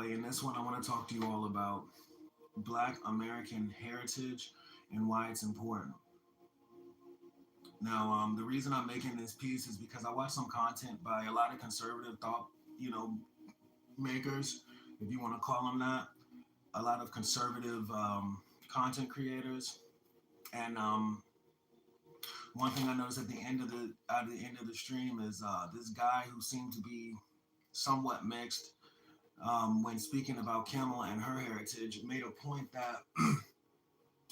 way. In this one, I want to talk to you all about Black American heritage and why it's important. Now, the reason I'm making this piece is because I watched some content by a lot of conservative thought, you know, makers, if you want to call them that. A lot of conservative content creators, and one thing I noticed at the end of the stream is this guy who seemed to be somewhat mixed when speaking about Kimmel and her heritage made a point that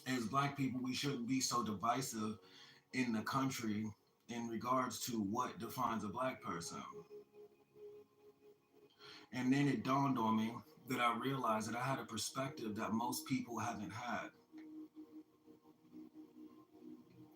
as Black people we shouldn't be so divisive in the country in regards to what defines a Black person. And then it dawned on me that I realized that I had a perspective that most people haven't had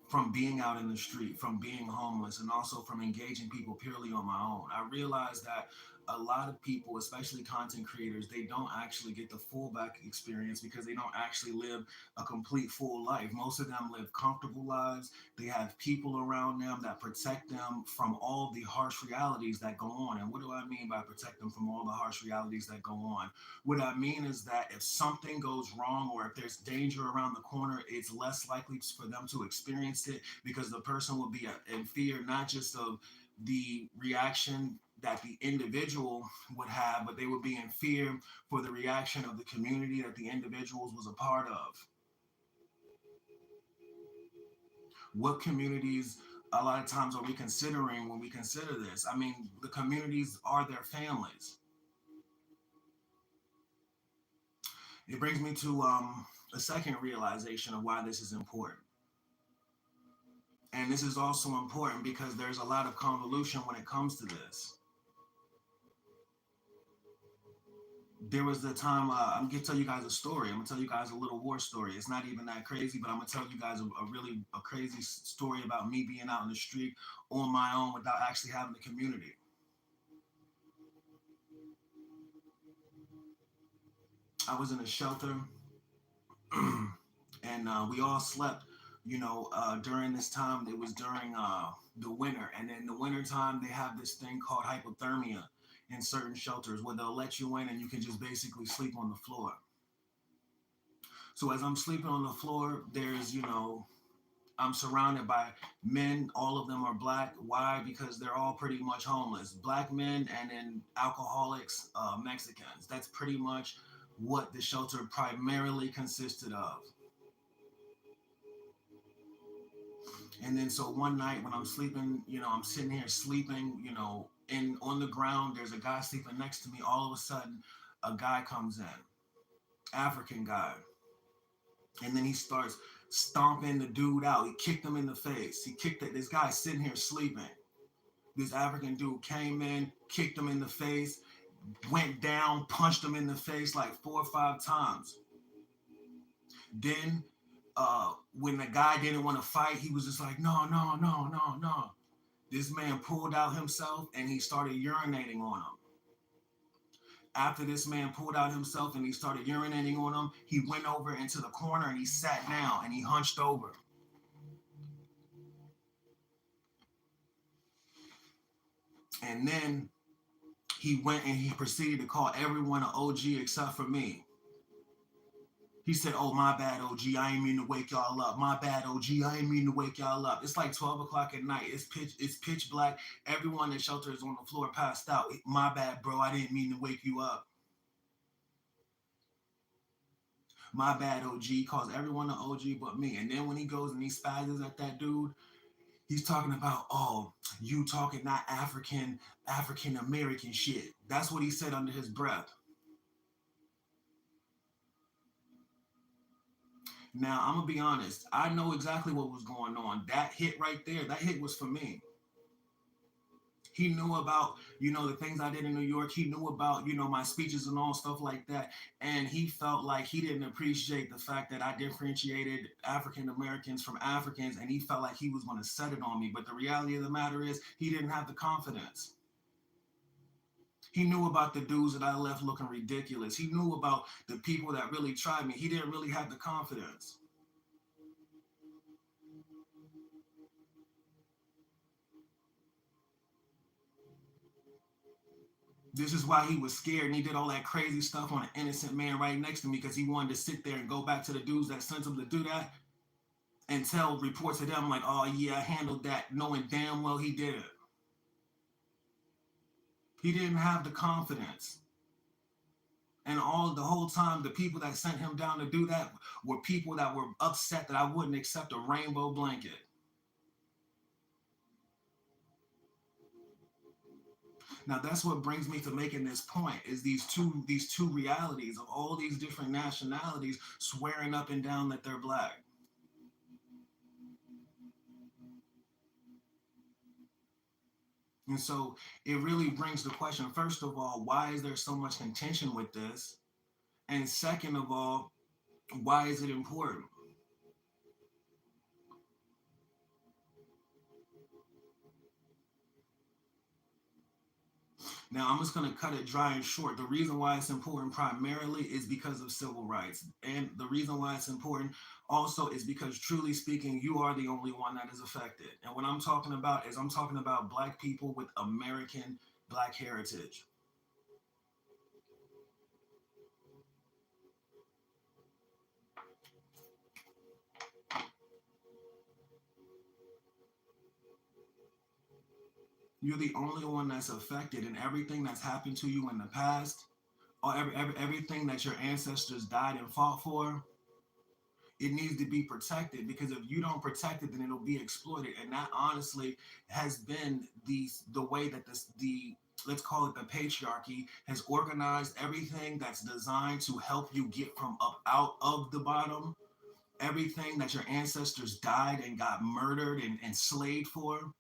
from being out in the street, from being homeless, and also from engaging people purely on my own. I realized that a lot of people, especially content creators, they don't actually get the full back experience because they don't actually live a complete full life. Most of them live comfortable lives. They have people around them that protect them from all the harsh realities that go on. And what do I mean by protect them from all the harsh realities that go on? What I mean is that if something goes wrong or if there's danger around the corner, it's less likely for them to experience it because the person will be in fear not just of the reaction that the individual would have, but they would be in fear for the reaction of the community that the individuals was a part of. What communities a lot of times are we considering when we consider this? I mean, the communities are their families. It brings me to a second realization of why this is important. And this is also important because there's a lot of convolution when it comes to this. There was the time, I'm going to tell you guys a story. I'm going to tell you guys a little war story. It's not even that crazy, but I'm going to tell you guys a crazy story about me being out in the street on my own without actually having a community. I was in a shelter and we all slept, during this time. It was during the winter, and in the winter time they have this thing called hypothermia in certain shelters where they'll let you in and you can just basically sleep on the floor. So as I'm sleeping on the floor, I'm surrounded by men. All of them are Black. Why? Because they're all pretty much homeless. Black men and then alcoholics, Mexicans. That's pretty much what the shelter primarily consisted of. And then so one night when I'm sleeping, I'm sitting here sleeping, and on the ground, there's a guy sleeping next to me. All of a sudden, a guy comes in, African guy. And then he starts stomping the dude out. He kicked him in the face. He kicked it. This guy sitting here sleeping. This African dude came in, kicked him in the face, went down, punched him in the face like 4 or 5 times. Then when the guy didn't want to fight, he was just like, no, no, no, no, no. This man pulled out himself and he started urinating on him. After this man pulled out himself and he started urinating on him, he went over into the corner and he sat down and he hunched over. And then he went and he proceeded to call everyone an OG except for me. He said, "Oh, my bad, OG. I ain't mean to wake y'all up. My bad, OG. I ain't mean to wake y'all up." It's like 12 o'clock at night. It's pitch black. Everyone in the shelter is on the floor passed out. My bad, bro. I didn't mean to wake you up. My bad, OG. Calls everyone an OG but me. And then when he goes and he spazzes at that dude, he's talking about, "Oh, you talking not African American shit." That's what he said under his breath. Now, I'm going to be honest. I know exactly what was going on. That hit right there, that hit was for me. He knew about, the things I did in New York. He knew about, my speeches and all stuff like that. And he felt like he didn't appreciate the fact that I differentiated African Americans from Africans. And he felt like he was going to set it on me. But the reality of the matter is he didn't have the confidence. He knew about the dudes that I left looking ridiculous. He knew about the people that really tried me. He didn't really have the confidence. This is why he was scared and he did all that crazy stuff on an innocent man right next to me because he wanted to sit there and go back to the dudes that sent him to do that and tell reports to them like, oh yeah, I handled that, knowing damn well he didn't. He didn't have the confidence. And all the whole time, the people that sent him down to do that were people that were upset that I wouldn't accept a rainbow blanket. Now that's what brings me to making this point is these two realities of all these different nationalities swearing up and down that they're black. And so it really brings the question, first of all, why is there so much contention with this? And second of all, why is it important? Now, I'm just going to cut it dry and short. The reason why it's important primarily is because of civil rights. And the reason why it's important also is because, truly speaking, you are the only one that is affected. And what I'm talking about is I'm talking about black people with American black heritage. You're the only one that's affected, and everything that's happened to you in the past, or everything that your ancestors died and fought for, it needs to be protected because if you don't protect it, then it'll be exploited. And that honestly has been the way that the let's call it the patriarchy has organized everything that's designed to help you get from up out of the bottom. Everything that your ancestors died and got murdered and enslaved for,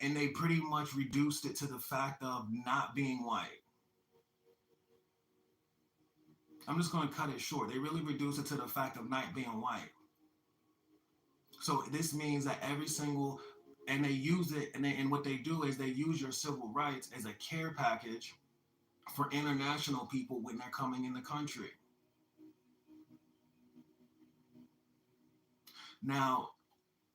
and they pretty much reduced it to the fact of not being white. I'm just going to cut it short. They really reduced it to the fact of not being white. So this means that every single, and they use it, and what they do is they use your civil rights as a care package for international people when they're coming in the country. Now,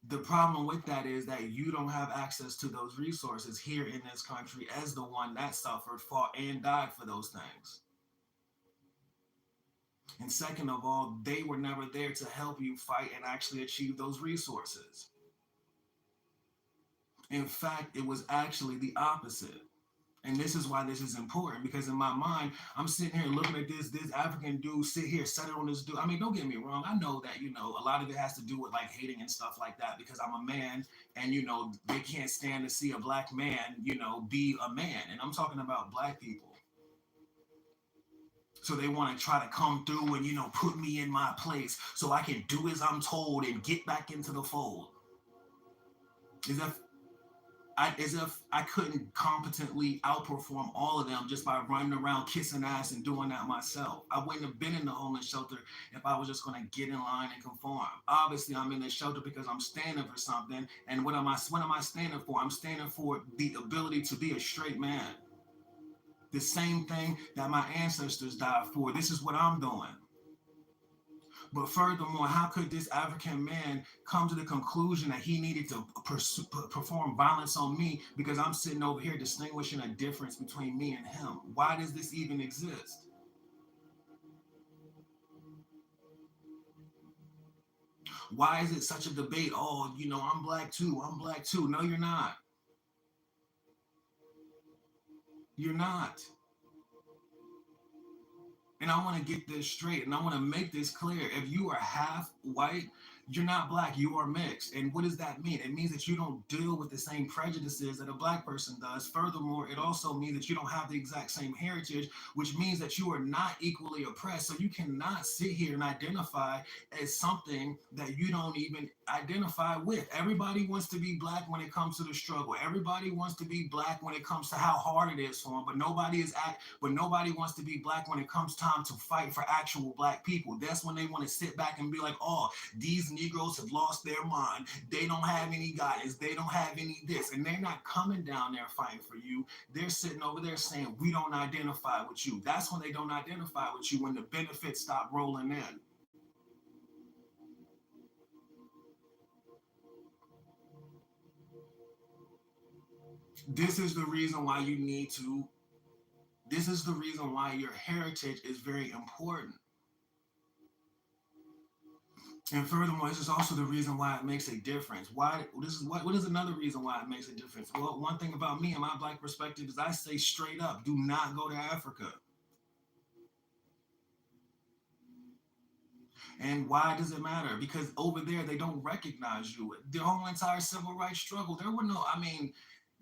the problem with that is that you don't have access to those resources here in this country as the one that suffered, fought, and died for those things. And second of all, they were never there to help you fight and actually achieve those resources. In fact, it was actually the opposite. And this is why this is important because in my mind, I'm sitting here looking at this African dude sit here, set it on this dude. I mean, don't get me wrong. I know that a lot of it has to do with like hating and stuff like that because I'm a man, and they can't stand to see a black man, be a man. And I'm talking about black people. So they want to try to come through and put me in my place so I can do as I'm told and get back into the fold. Is that as if I couldn't competently outperform all of them just by running around kissing ass and doing that myself. I wouldn't have been in the homeless shelter if I was just going to get in line and conform. Obviously, I'm in the shelter because I'm standing for something. And what am I standing for? I'm standing for the ability to be a straight man. The same thing that my ancestors died for. This is what I'm doing. But furthermore, how could this African man come to the conclusion that he needed to perform violence on me because I'm sitting over here distinguishing a difference between me and him? Why does this even exist? Why is it such a debate? Oh, I'm black too. I'm black too. No, you're not. You're not. And I want to get this straight and I want to make this clear. If you are half white, you're not black, you are mixed. And what does that mean? It means that you don't deal with the same prejudices that a black person does. Furthermore, it also means that you don't have the exact same heritage, which means that you are not equally oppressed. So you cannot sit here and identify as something that you don't even identify with. Everybody wants to be black when it comes to the struggle. Everybody wants to be black when it comes to how hard it is for them, but nobody wants to be black when it comes time to fight for actual black people. That's when they want to sit back and be like, oh, these Negroes have lost their mind. They don't have any guidance. They don't have any this. And they're not coming down there fighting for you. They're sitting over there saying, we don't identify with you. That's when they don't identify with you, when the benefits stop rolling in. This is the reason why you need to This is the reason why your heritage is very important. And furthermore, this is also the reason why it makes a difference. Why this is what is another reason why it makes a difference? Well, one thing about me and my black perspective is I say straight up, do not go to Africa. And why does it matter? Because over there they don't recognize you. The whole entire civil rights struggle, there were no, I mean,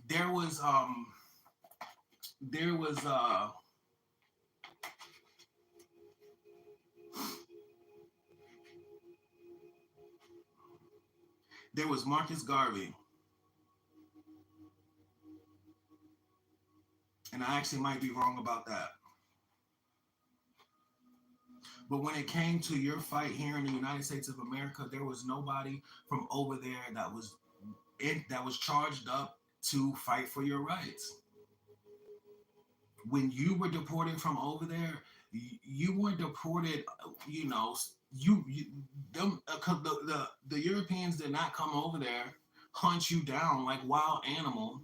there was there was there was Marcus Garvey, and I actually might be wrong about that. But when it came to your fight here in the United States of America, there was nobody from over there that was charged up to fight for your rights. When you were deported from over there, you weren't deported. You know, you them the Europeans did not come over there, hunt you down like wild animal,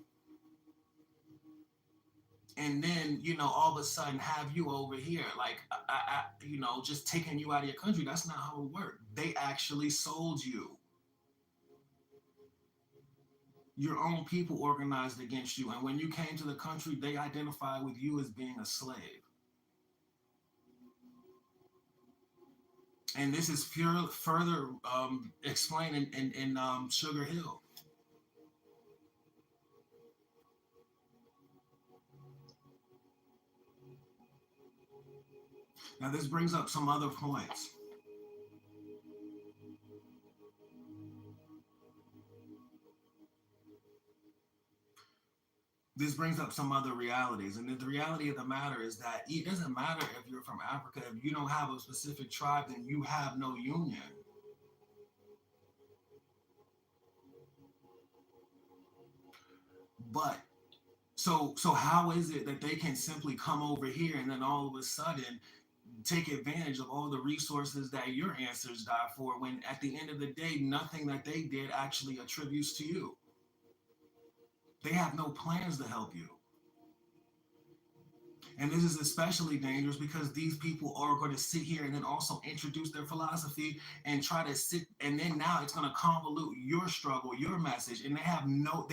and then all of a sudden have you over here like just taking you out of your country. That's not how it worked. They actually sold you. Your own people organized against you, and when you came to the country they identified with you as being a slave. And this is further explained in Sugar Hill. Now this brings up some other points. This brings up some other realities. And the reality of the matter is that it doesn't matter if you're from Africa. If you don't have a specific tribe, then you have no union. But so how is it that they can simply come over here and then all of a sudden take advantage of all the resources that your ancestors died for, when at the end of the day nothing that they did actually attributes to you? They have no plans to help you. And this is especially dangerous because these people are going to sit here and then also introduce their philosophy and try to sit, and then now it's going to convolute your struggle, your message, and they have no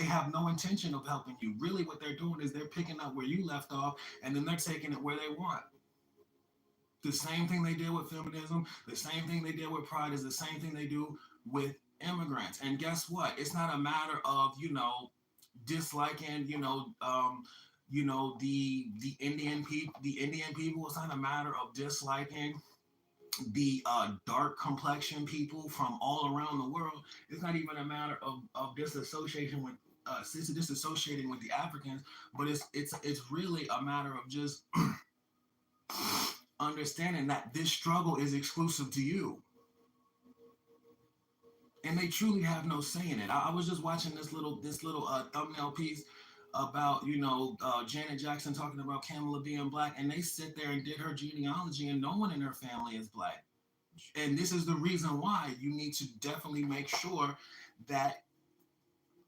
intention of helping you. Really what they're doing is they're picking up where you left off, and then they're taking it where they want. The same thing they did with feminism, the same thing they did with pride is the same thing they do with immigrants. And guess what? It's not a matter of, disliking, the Indian people. It's not a matter of disliking the dark complexion people from all around the world. It's not even a matter of disassociation with disassociating with the Africans, but it's really a matter of just understanding that this struggle is exclusive to you. And they truly have no say in it. I was just watching this little thumbnail piece about Janet Jackson talking about Kamala being black, and they sit there and did her genealogy, and no one in her family is black. And this is the reason why you need to definitely make sure that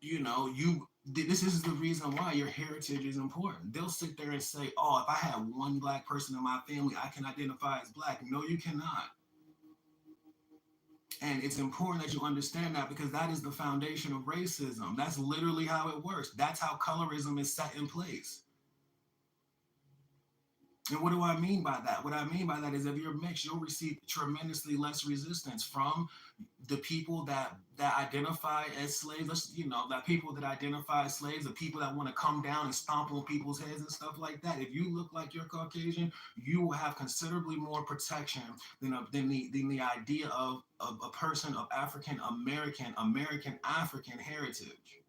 you. This is the reason why your heritage is important. They'll sit there and say, "Oh, if I had one black person in my family, I can identify as black." No, you cannot. And it's important that you understand that because that is the foundation of racism. That's literally how it works. That's how colorism is set in place. And what do I mean by that? What I mean by that is if you're mixed, you'll receive tremendously less resistance from the people that identify as slaves. That people that identify as slaves, the people that want to come down and stomp on people's heads and stuff like that. If you look like you're Caucasian, you will have considerably more protection than the idea of a person of American African heritage.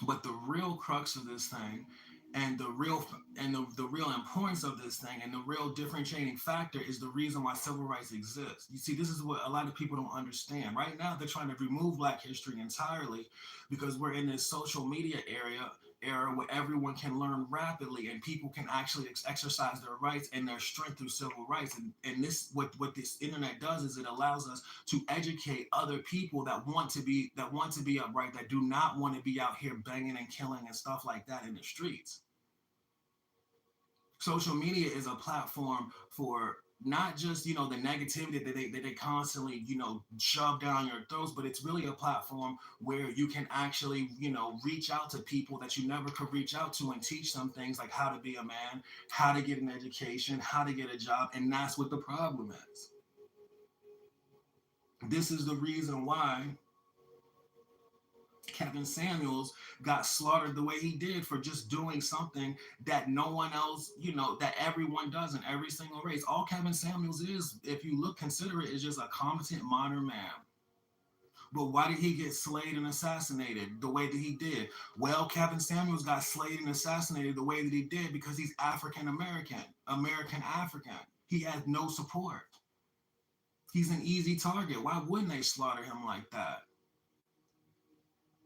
But the real crux of this thing, and the real importance of this thing, and the real differentiating factor is the reason why civil rights exists. You see, this is what a lot of people don't understand. Right now, they're trying to remove Black history entirely because we're in this social media era where everyone can learn rapidly and people can actually exercise their rights and their strength through civil rights. And this what this internet does is it allows us to educate other people that want to be upright, that do not want to be out here banging and killing and stuff like that in the streets. Social media is a platform for not just the negativity that they constantly shove down your throats, but it's really a platform where you can actually reach out to people that you never could reach out to and teach them things like how to be a man, how to get an education, how to get a job. And that's what the problem is. This is the reason why Kevin Samuels got slaughtered the way he did for just doing something that no one else, that everyone does in every single race. All Kevin Samuels is, if you look, consider it, is just a competent modern man. But why did he get slayed and assassinated the way that he did? Well, Kevin Samuels got slayed and assassinated the way that he did because he's African American, American African. He has no support. He's an easy target. Why wouldn't they slaughter him like that?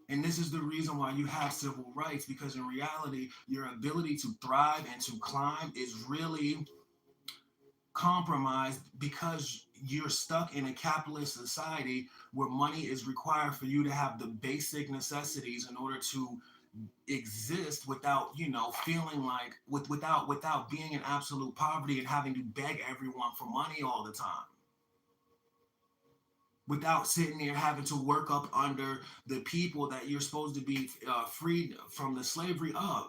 And this is the reason why you have civil rights, because in reality, your ability to thrive and to climb is really compromised because you're stuck in a capitalist society where money is required for you to have the basic necessities in order to exist without feeling like without being in absolute poverty and having to beg everyone for money all the time, without sitting there having to work up under the people that you're supposed to be freed from the slavery of.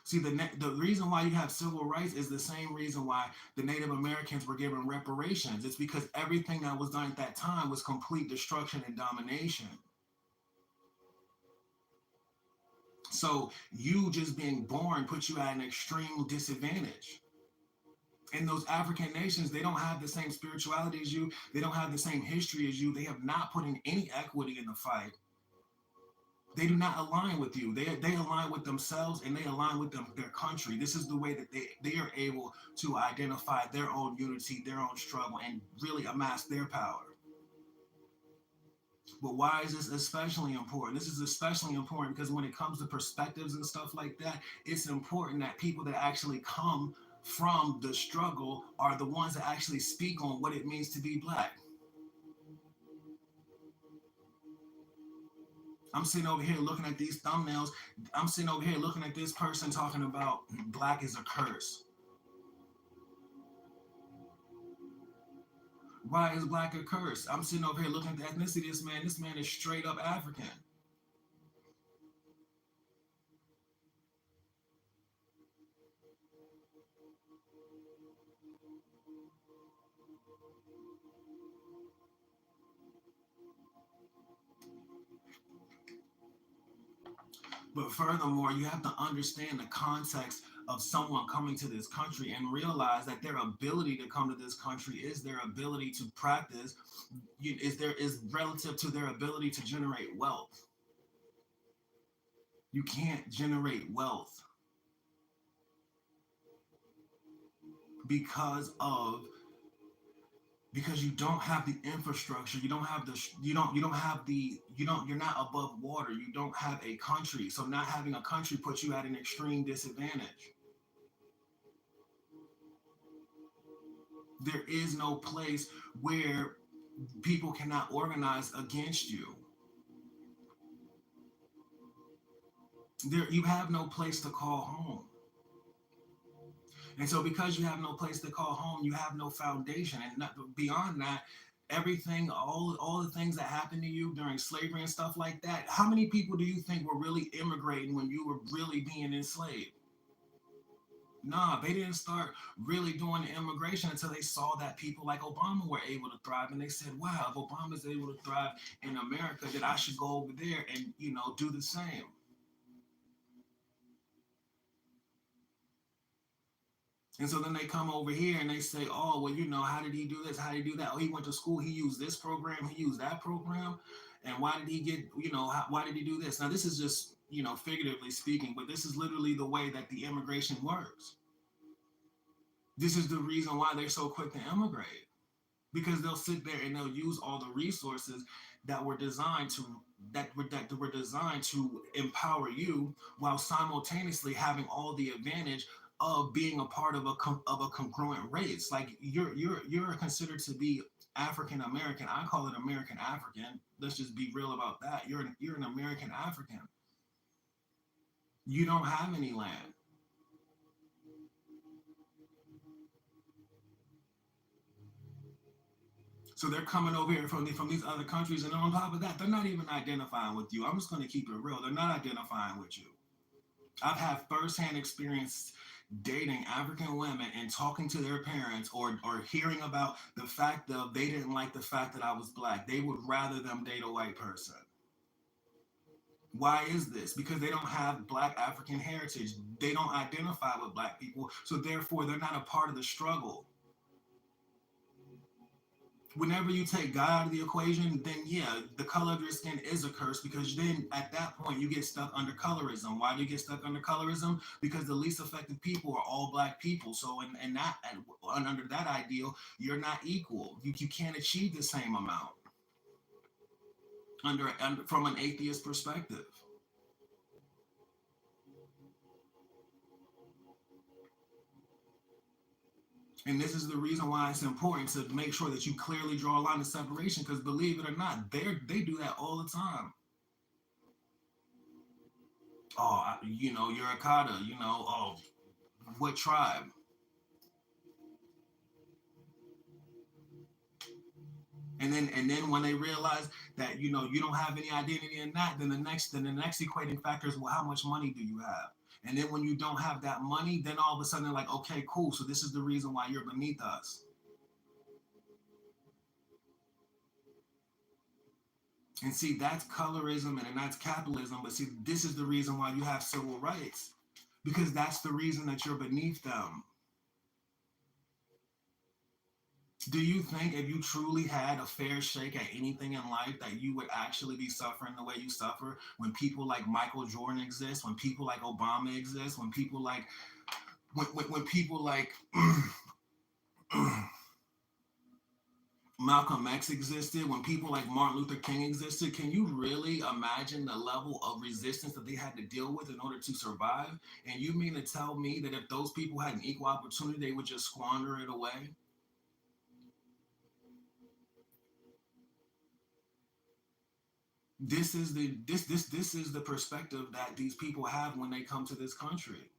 See, the reason why you have civil rights is the same reason why the Native Americans were given reparations. It's because everything that was done at that time was complete destruction and domination. So you just being born puts you at an extreme disadvantage. And those African nations, they don't have the same spirituality as you. They don't have the same history as you. They have not put in any equity in the fight. They do not align with you. They align with themselves and they align with their country. This is the way that they are able to identify their own unity, their own struggle, and really amass their power. But why is this especially important? This is especially important because when it comes to perspectives and stuff like that, it's important that people that actually come from the struggle are the ones that actually speak on what it means to be black. I'm sitting over here looking at these thumbnails. I'm sitting over here looking at this person talking about black is a curse. Why is black a curse? I'm sitting over here looking at the ethnicity of this man. This man is straight up African. But furthermore, you have to understand the context of someone coming to this country and realize that their ability to come to this country is their ability to practice, is relative to their ability to generate wealth. You can't generate wealth because of because you don't have the infrastructure, you don't have the you don't have the you're not above water, you don't have a country, so not having a country puts you at an extreme disadvantage. There is no place where people cannot organize against you. There, you have no place to call home. And so because you have no place to call home, you have no foundation. And not, beyond that, everything, all the things that happened to you during slavery and stuff like that, how many people do you think were really immigrating when you were really being enslaved? Nah, they didn't start really doing the immigration until they saw that people like Obama were able to thrive. And they said, wow, if Obama's able to thrive in America, then I should go over there and, do the same. And so then they come over here and they say, oh, well, how did he do this? How did he do that? Oh, he went to school. He used this program. He used that program. And why did he get, why did he do this? Now, this is just, figuratively speaking, but this is literally the way that the immigration works. This is the reason why they're so quick to immigrate. because they'll sit there and they'll use all the resources that were designed to that were designed to empower you while simultaneously having all the advantage of being a part of a congruent race. Like you're considered to be African American. I call it American African. Let's just be real about that. You're an American African. You don't have any land. So they're coming over here from these other countries, and on top of that, they're not even identifying with you. I'm just going to keep it real. They're not identifying with you. I've had firsthand experience dating African women and talking to their parents, or hearing about the fact that they didn't like the fact that I was black. They would rather them date a white person. Why is this? Because they don't have black African heritage. They don't identify with black people, so therefore they're not a part of the struggle. Whenever you take God out of the equation, then yeah, the color of your skin is a curse, because then at that point you get stuck under colorism. Why do you get stuck under colorism? Because the least affected people are all black people. So in that, and under that ideal, you're not equal. You can't achieve the same amount under from an atheist perspective. And this is the reason why it's important to make sure that you clearly draw a line of separation. Because believe it or not, they do that all the time. Oh, you're a Kata. Oh, what tribe? And then when they realize that you don't have any identity in that, then the next equating factor is, well, how much money do you have? And then when you don't have that money, then all of a sudden they're like, okay, cool. So this is the reason why you're beneath us. And see, that's colorism and that's capitalism. But see, this is the reason why you have civil rights, because that's the reason that you're beneath them. Do you think if you truly had a fair shake at anything in life that you would actually be suffering the way you suffer when people like Michael Jordan exist, when people like Obama exist, when people like Malcolm X existed, when people like Martin Luther King existed? Can you really imagine the level of resistance that they had to deal with in order to survive? And you mean to tell me that if those people had an equal opportunity, they would just squander it away? This is the perspective that these people have when they come to this country.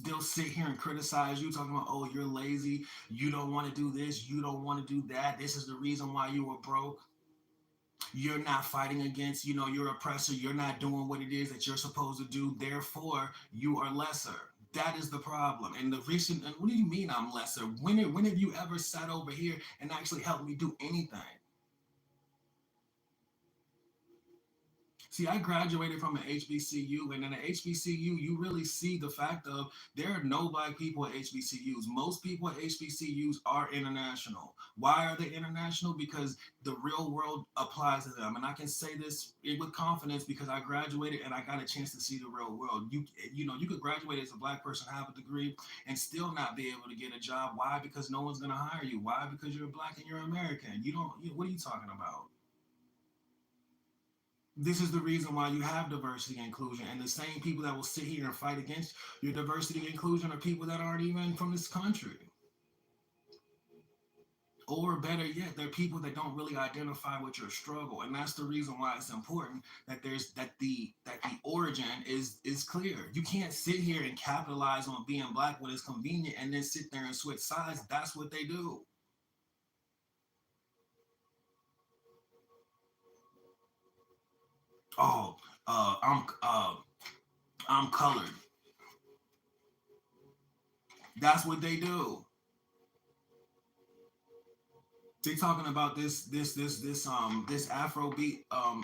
They'll sit here and criticize you, talking about, oh, you're lazy, you don't want to do this, you don't want to do that, this is the reason why you were broke, you're not fighting against your oppressor, you're not doing what it is that you're supposed to do, therefore you are lesser. That is the problem. And the reason, and what do you mean I'm lesser? When have you ever sat over here and actually helped me do anything? See, I graduated from an HBCU, and in an HBCU, you really see the fact of there are no black people at HBCUs. Most people at HBCUs are international. Why are they international? Because the real world applies to them. And I can say this with confidence because I graduated and I got a chance to see the real world. You could graduate as a black person, have a degree, and still not be able to get a job. Why? Because no one's gonna hire you. Why? Because you're black and you're American. You don't. What are you talking about? This is the reason why you have diversity and inclusion. And the same people that will sit here and fight against your diversity and inclusion are people that aren't even from this country. Or better yet, they're people that don't really identify with your struggle. And that's the reason why it's important that the origin is clear. You can't sit here and capitalize on being black when it's convenient and then sit there and switch sides. That's what they do. Oh, I'm colored. That's what they do. They talking about this Afrobeat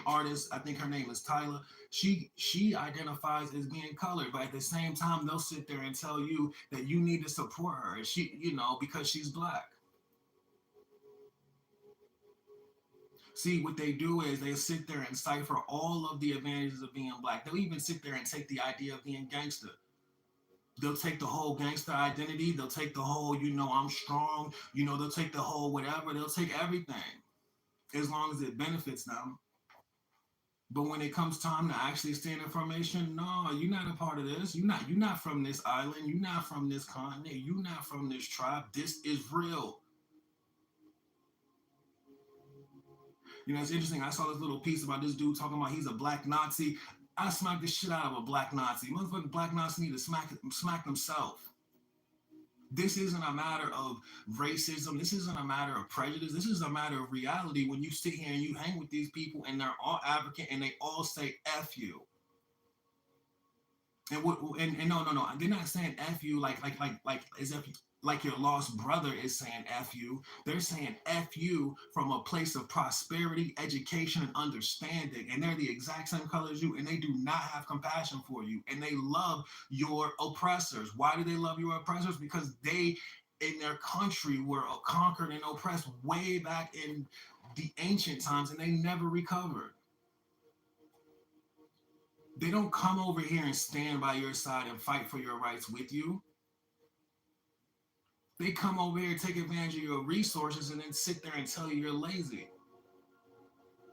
artist. I think her name is Tyler. She identifies as being colored, but at the same time they'll sit there and tell you that you need to support her. And because she's black. See, what they do is they sit there and cipher all of the advantages of being black. They'll even sit there and take the idea of being gangster. They'll take the whole gangster identity. They'll take the whole, I'm strong. They'll take the whole whatever. They'll take everything as long as it benefits them. But when it comes time to actually stand in formation, no, you're not a part of this. You're not from this island. You're not from this continent. You're not from this tribe. This is real. It's interesting. I saw this little piece about this dude talking about he's a black Nazi. I smacked the shit out of a black Nazi. Motherfucking black Nazi need to smack themselves. This isn't a matter of racism. This isn't a matter of prejudice. This is a matter of reality. When you sit here and you hang with these people and they're all African and they all say "f you," and no, they're not saying "f you" like as if like your lost brother is saying "f you." They're saying "f you" from a place of prosperity, education, and understanding. And they're the exact same color as you, and they do not have compassion for you, and they love your oppressors. Why do they love your oppressors? Because they in their country were conquered and oppressed way back in the ancient times, and they never recovered. They don't come over here and stand by your side and fight for your rights with you. They come over here, take advantage of your resources, and then sit there and tell you you're lazy.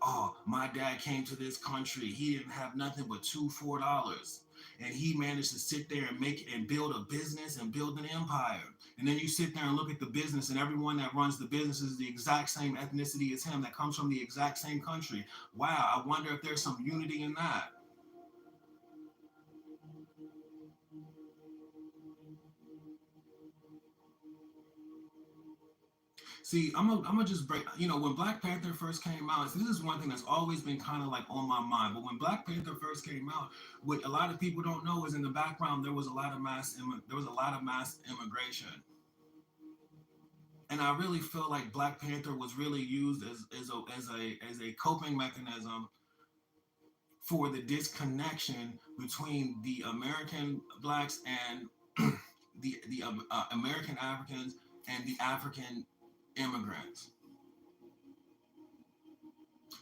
Oh, my dad came to this country. He didn't have nothing but $4, and he managed to sit there and make and build a business and build an empire. And then you sit there and look at the business, and everyone that runs the business is the exact same ethnicity as him, that comes from the exact same country. Wow, I wonder if there's some unity in that. See, I'm gonna just break. When Black Panther first came out, this is one thing that's always been kind of like on my mind. But when Black Panther first came out, what a lot of people don't know is in the background there was a lot of mass immigration, and I really feel like Black Panther was really used as a coping mechanism for the disconnection between the American blacks and the American Africans and the African immigrants.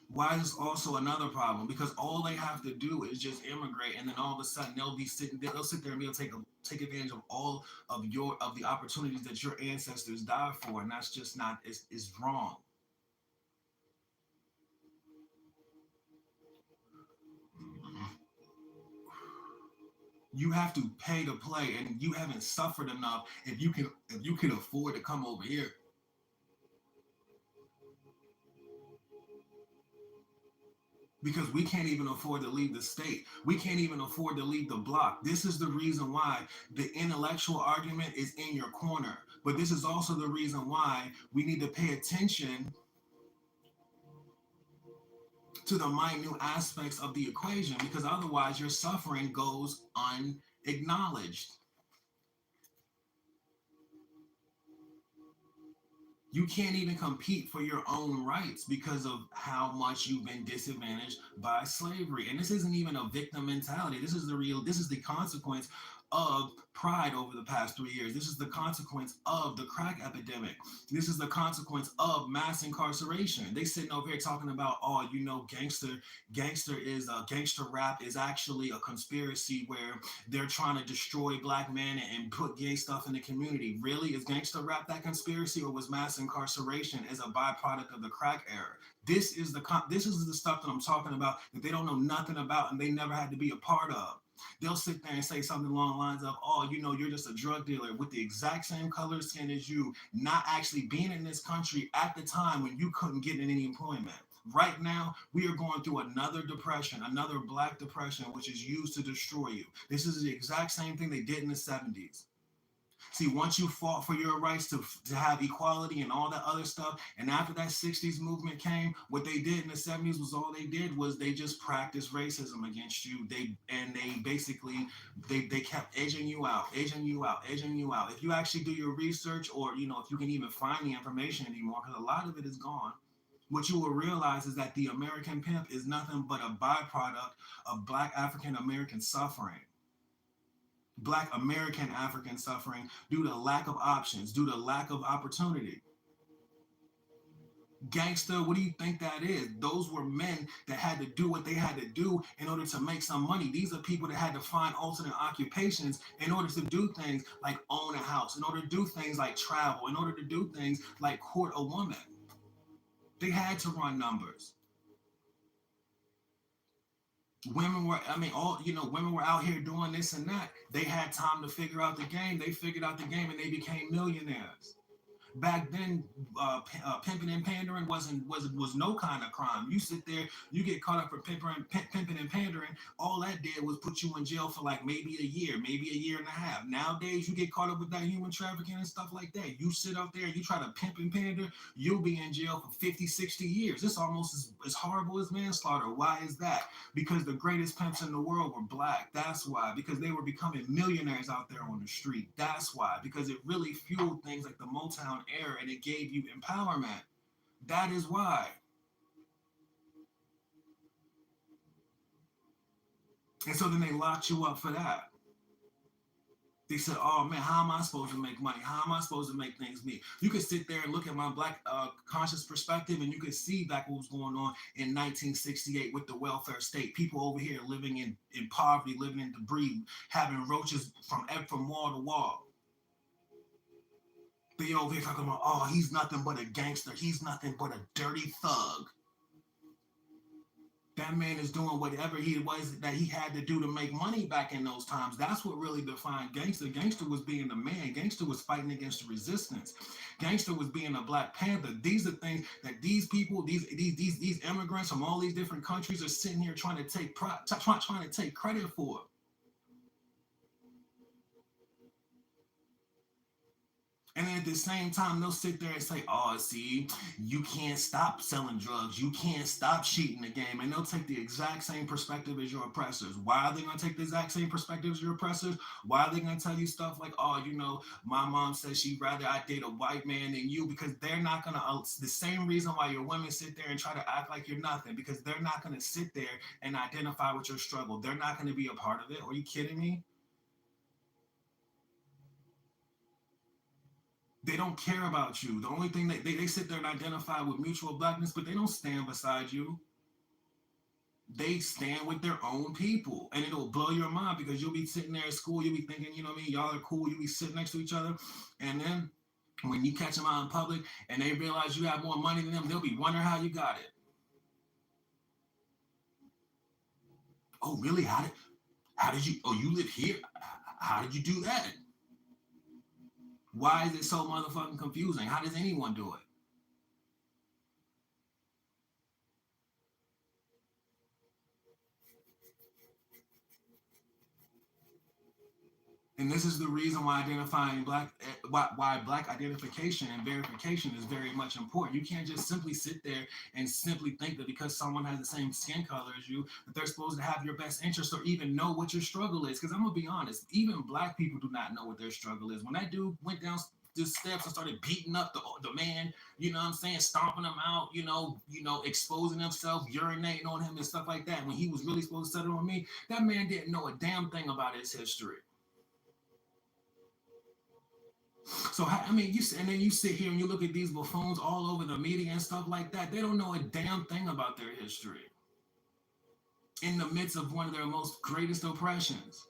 Why is also another problem? Because all they have to do is just immigrate, and then all of a sudden they'll sit there and be able to take advantage of all of the opportunities that your ancestors died for, and that's just not is wrong. You have to pay to play, and you haven't suffered enough. If you can afford to come over here, because we can't even afford to leave the state. We can't even afford to leave the block. This is the reason why the intellectual argument is in your corner. But this is also the reason why we need to pay attention to the minute aspects of the equation, because otherwise your suffering goes unacknowledged. You can't even compete for your own rights because of how much you've been disadvantaged by slavery. And this isn't even a victim mentality. This is the consequence of pride over the past 3 years. This is the consequence of the crack epidemic. This is the consequence of mass incarceration. They sitting over here talking about, oh, gangster rap is actually a conspiracy where they're trying to destroy black men and put gay stuff in the community. Really? Is gangster rap that conspiracy, or was mass incarceration as a byproduct of the crack era? This is the stuff that I'm talking about that they don't know nothing about and they never had to be a part of. They'll sit there and say something along the lines of, oh, you're just a drug dealer with the exact same color skin as you, not actually being in this country at the time when you couldn't get any employment. Right now, we are going through another depression, another black depression, which is used to destroy you. This is the exact same thing they did in the 70s. See, once you fought for your rights to have equality and all that other stuff, and after that 60s movement came, what they did in the 70s was all they did was they just practiced racism against you. They basically they kept edging you out, edging you out, edging you out. If you actually do your research, or if you can even find the information anymore, because a lot of it is gone, what you will realize is that the American pimp is nothing but a byproduct of black African American suffering. Black American African suffering due to lack of options, due to lack of opportunity. Gangster, what do you think that is? Those were men that had to do what they had to do in order to make some money. These are people that had to find alternate occupations in order to do things like own a house, in order to do things like travel, in order to do things like court a woman. They had to run numbers. Women were, I mean, all, women were out here doing this and that. They had time to figure out the game. They figured out the game and they became millionaires. Back then, pimping and pandering was no kind of crime. You sit there, you get caught up for pimping and pandering. All that did was put you in jail for like maybe a year, maybe a year and a half. Nowadays, you get caught up with that human trafficking and stuff like that. You sit up there, you try to pimp and pander, you'll be in jail for 50, 60 years. It's almost as horrible as manslaughter. Why is that? Because the greatest pimps in the world were black. That's why. Because they were becoming millionaires out there on the street. That's why. Because it really fueled things like the Motown era and it gave you empowerment. That is why. And so then they locked you up for that. They said, "Oh man, how am I supposed to make money? How am I supposed to make things meet?" You could sit there and look at my black conscious perspective, and you could see back what was going on in 1968 with the welfare state. People over here living in poverty, living in debris, having roaches from wall to wall. They over here talking about, "Oh, he's nothing but a gangster. He's nothing but a dirty thug." That man is doing whatever he was that he had to do to make money back in those times. That's what really defined gangster. Gangster was being a man. Gangster was fighting against the resistance. Gangster was being a Black Panther. These are things that these people, these immigrants from all these different countries are sitting here trying to take credit for. And then at the same time, they'll sit there and say, "Oh, see, you can't stop selling drugs. You can't stop cheating the game." And they'll take the exact same perspective as your oppressors. Why are they going to take the exact same perspective as your oppressors? Why are they going to tell you stuff like, "Oh, my mom says she'd rather I date a white man than you," because they're not going to, the same reason why your women sit there and try to act like you're nothing, because they're not going to sit there and identify with your struggle. They're not going to be a part of it. Are you kidding me? They don't care about you. The only thing they sit there and identify with mutual blackness, but they don't stand beside you. They stand with their own people. And it'll blow your mind because you'll be sitting there at school, you'll be thinking, you know what I mean, y'all are cool, you'll be sitting next to each other. And then when you catch them out in public and they realize you have more money than them, they'll be wondering how you got it. "Oh, really? How did you, oh, you live here? How did you do that?" Why is it so motherfucking confusing? How does anyone do it? And this is the reason why identifying why black identification and verification is very much important. You can't just simply sit there and simply think that because someone has the same skin color as you, that they're supposed to have your best interest or even know what your struggle is. Because I'm gonna be honest, even black people do not know what their struggle is. When that dude went down the steps and started beating up the man, you know what I'm saying, stomping him out, exposing himself, urinating on him and stuff like that. When he was really supposed to settle on me, that man didn't know a damn thing about his history. So I mean, and then you sit here and you look at these buffoons all over the media and stuff like that. They don't know a damn thing about their history in the midst of one of their most greatest oppressions.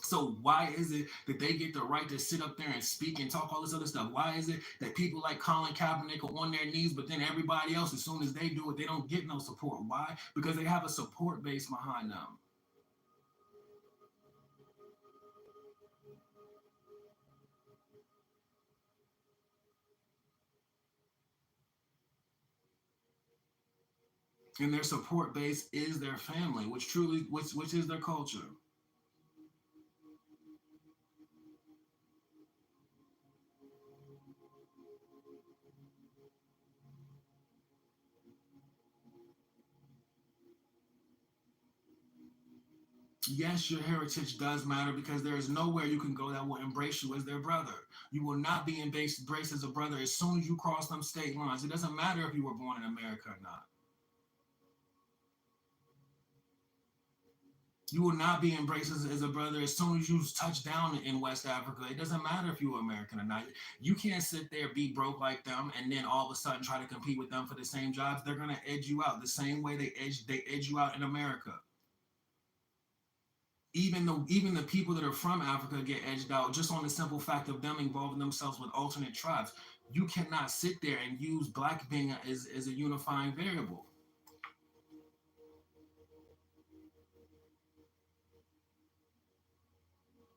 So why is it that they get the right to sit up there and speak and talk all this other stuff? Why is it that people like Colin Kaepernick are on their knees, but then everybody else, as soon as they do it, they don't get no support? Why? Because they have a support base behind them. And their support base is their family, which is their culture. Yes, your heritage does matter because there is nowhere you can go that will embrace you as their brother. You will not be embraced as a brother as soon as you cross them state lines. It doesn't matter if you were born in America or not. You will not be embraced as a brother as soon as you touch down in West Africa. It doesn't matter if you're American or not. You can't sit there, be broke like them, and then all of a sudden try to compete with them for the same jobs. They're gonna edge you out the same way they edge you out in America. Even the people that are from Africa get edged out just on the simple fact of them involving themselves with alternate tribes. You cannot sit there and use black being as a unifying variable.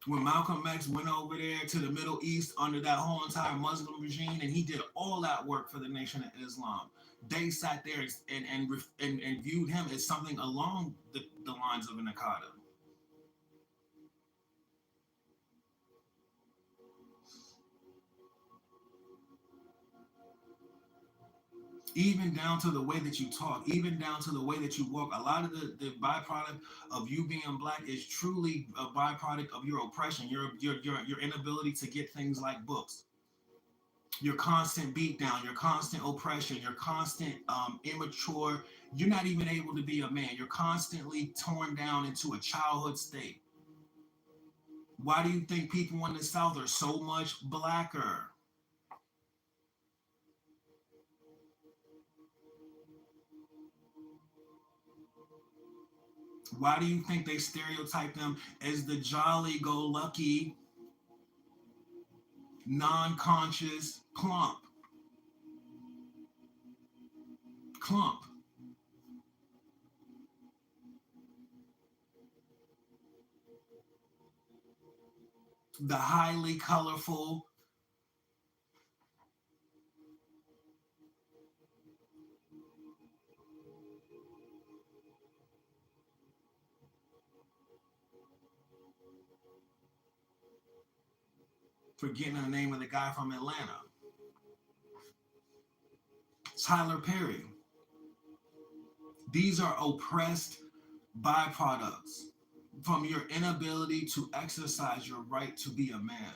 When Malcolm X went over there to the Middle East under that whole entire Muslim regime, and he did all that work for the Nation of Islam, they sat there and viewed him as something along the lines of an Akada. Even down to the way that you talk, even down to the way that you walk. A lot of the byproduct of you being black is truly a byproduct of your oppression, your inability to get things like books, your constant beatdown, your constant oppression, your constant immature. You're not even able to be a man. You're constantly torn down into a childhood state. Why do you think people in the South are so much blacker? Why do you think they stereotype them as the jolly go lucky, non conscious clump, the highly colorful, forgetting the name of the guy from Atlanta, Tyler Perry. These are oppressed byproducts from your inability to exercise your right to be a man.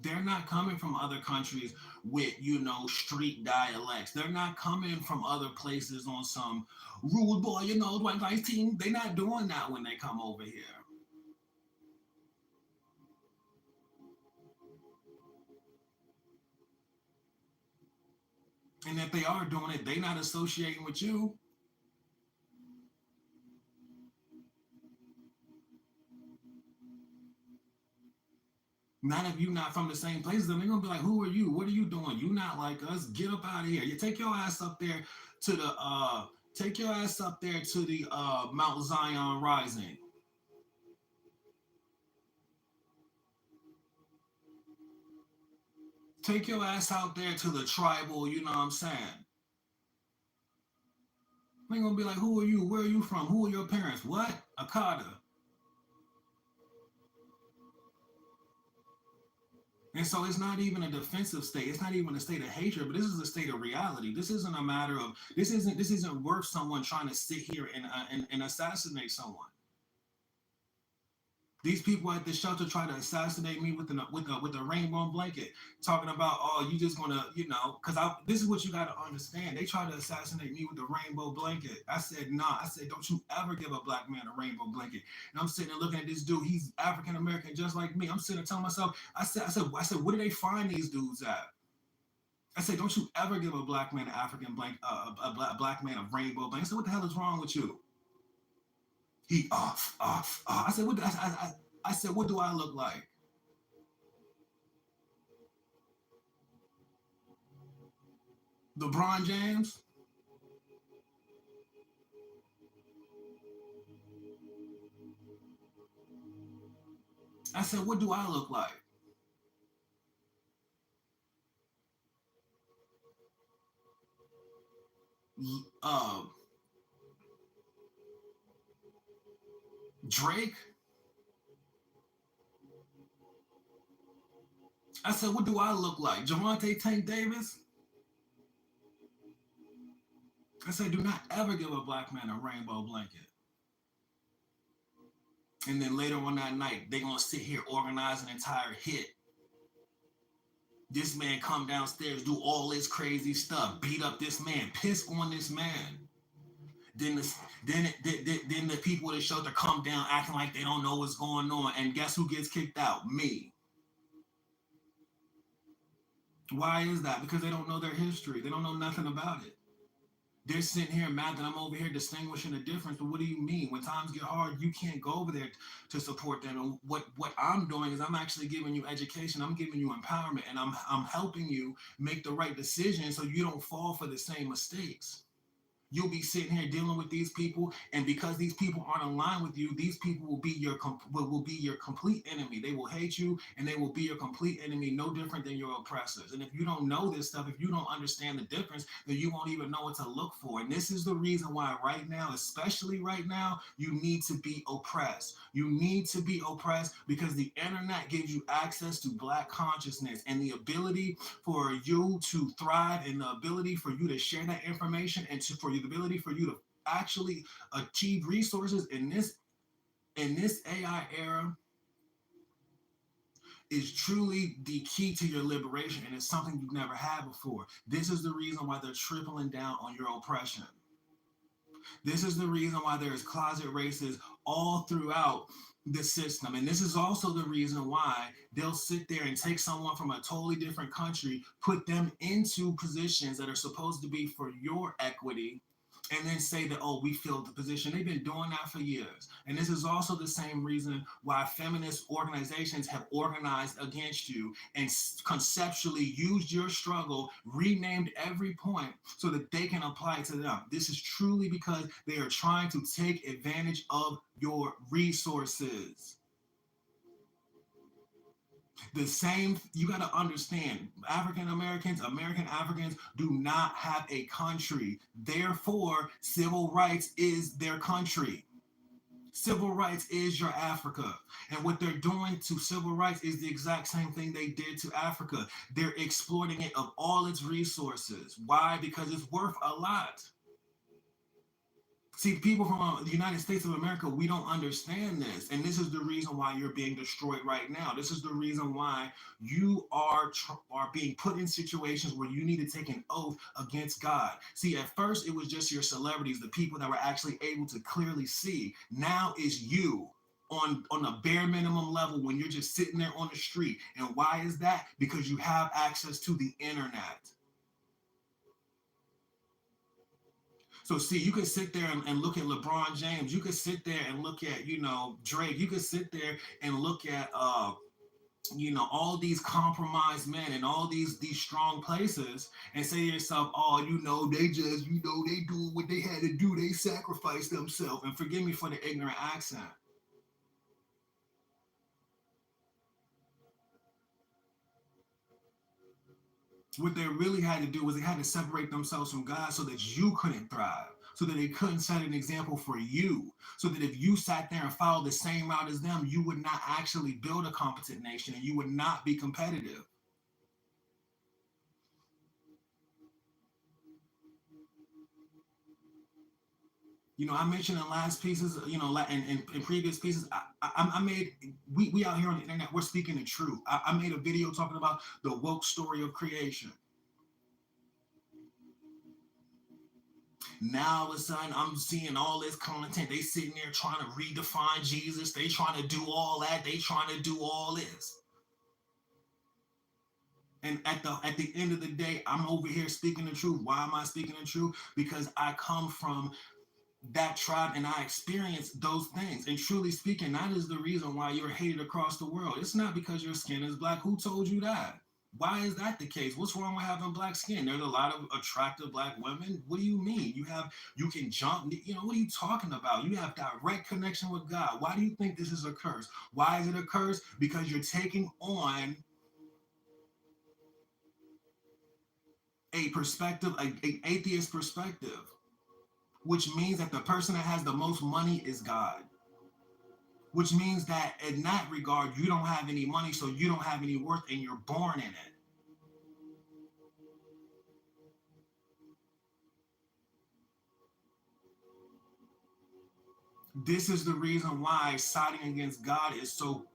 They're not coming from other countries with, street dialects. They're not coming from other places on some rude boy, white guys team. They're not doing that when they come over here. And if they are doing it, they not associating with you. Not if you not from the same place. Then they're gonna be like, "Who are you? What are you doing? You not like us? Get up out of here! You take your ass up there to the take your ass up there to the Mount Zion Rising. Take your ass out there to the tribal. You know what I'm saying? They're gonna be like, "Who are you? Where are you from? Who are your parents? What? Akata." And so it's not even a defensive state. It's not even a state of hatred, but this is a state of reality. This isn't a matter of this isn't worth someone trying to sit here and assassinate someone. These people at the shelter try to assassinate me with a rainbow blanket, talking about, oh, you just gonna, because this is what you gotta understand. They try to assassinate me with the rainbow blanket. I said, nah. I said, don't you ever give a black man a rainbow blanket. And I'm sitting there looking at this dude. He's African American, just like me. I'm sitting there telling myself, where do they find these dudes at? I said, don't you ever give a black man an African blank, a black man a rainbow blanket. I said, what the hell is wrong with you? He off. I said, I said, what do I look like? LeBron James? I said, what do I look like? Uh, Drake? I said, what do I look like? Javante Tank Davis? I said, do not ever give a black man a rainbow blanket. And then later on that night, they gonna sit here organize an entire hit. This man come downstairs, do all this crazy stuff, beat up this man, piss on this man. Then then the people at the shelter come down acting like they don't know what's going on, and guess who gets kicked out? Me. Why is that? Because they don't know their history. They don't know nothing about it. They're sitting here mad that I'm over here distinguishing the difference. But what do you mean? When times get hard, you can't go over there to support them. And what I'm doing is I'm actually giving you education. I'm giving you empowerment, and I'm helping you make the right decision so you don't fall for the same mistakes. You'll be sitting here dealing with these people, and because these people aren't aligned with you, these people will be your complete enemy. They will hate you, and they will be your complete enemy, no different than your oppressors. And if you don't know this stuff, if you don't understand the difference, then you won't even know what to look for. And this is the reason why right now, especially right now, you need to be oppressed. You need to be oppressed because the internet gives you access to black consciousness and the ability for you to thrive, and the ability for you to share that information, and for the ability for you to actually achieve resources in this AI era is truly the key to your liberation, and it's something you've never had before. This is the reason why they're tripling down on your oppression. This is the reason why there is closet races all throughout the system. And this is also the reason why they'll sit there and take someone from a totally different country, put them into positions that are supposed to be for your equity, and then say that, oh, we filled the position. They've been doing that for years. And this is also the same reason why feminist organizations have organized against you and conceptually used your struggle, renamed every point so that they can apply it to them. This is truly because they are trying to take advantage of your resources. The same, you got to understand, American Africans do not have a country. Therefore, civil rights is their country. Civil rights is your Africa. And what they're doing to civil rights is the exact same thing they did to Africa. They're exploiting it of all its resources. Why? Because it's worth a lot. See, people from the United States of America, we don't understand this. And this is the reason why you're being destroyed right now. This is the reason why you are being put in situations where you need to take an oath against God. See, at first, it was just your celebrities, the people that were actually able to clearly see. Now it's you on a bare minimum level when you're just sitting there on the street. And why is that? Because you have access to the internet. So see, you could sit there and look at LeBron James. You could sit there and look at, Drake. You could sit there and look at, all these compromised men and all these strong places and say to yourself, oh, they just, they do what they had to do. They sacrificed themselves. And forgive me for the ignorant accent. What they really had to do was they had to separate themselves from God so that you couldn't thrive, so that they couldn't set an example for you, so that if you sat there and followed the same route as them, you would not actually build a competent nation and you would not be competitive. I mentioned in last pieces, in previous pieces, I made, we out here on the internet, we're speaking the truth. I made a video talking about the woke story of creation. Now all of a sudden I'm seeing all this content. They sitting there trying to redefine Jesus. They trying to do all that. They trying to do all this. And at the end of the day, I'm over here speaking the truth. Why am I speaking the truth? Because I come from that tribe and I experienced those things. And truly speaking, that is the reason why you're hated across the world. It's not because your skin is black. Who told you that? Why is that the case? What's wrong with having black skin? There's a lot of attractive black women. What do you mean? You can jump. What are you talking about? You have direct connection with God. Why do you think this is a curse? Why is it a curse? Because you're taking on a perspective, a atheist perspective, which means that the person that has the most money is God. Which means that in that regard, you don't have any money, so you don't have any worth, and you're born in it. This is the reason why siding against God is so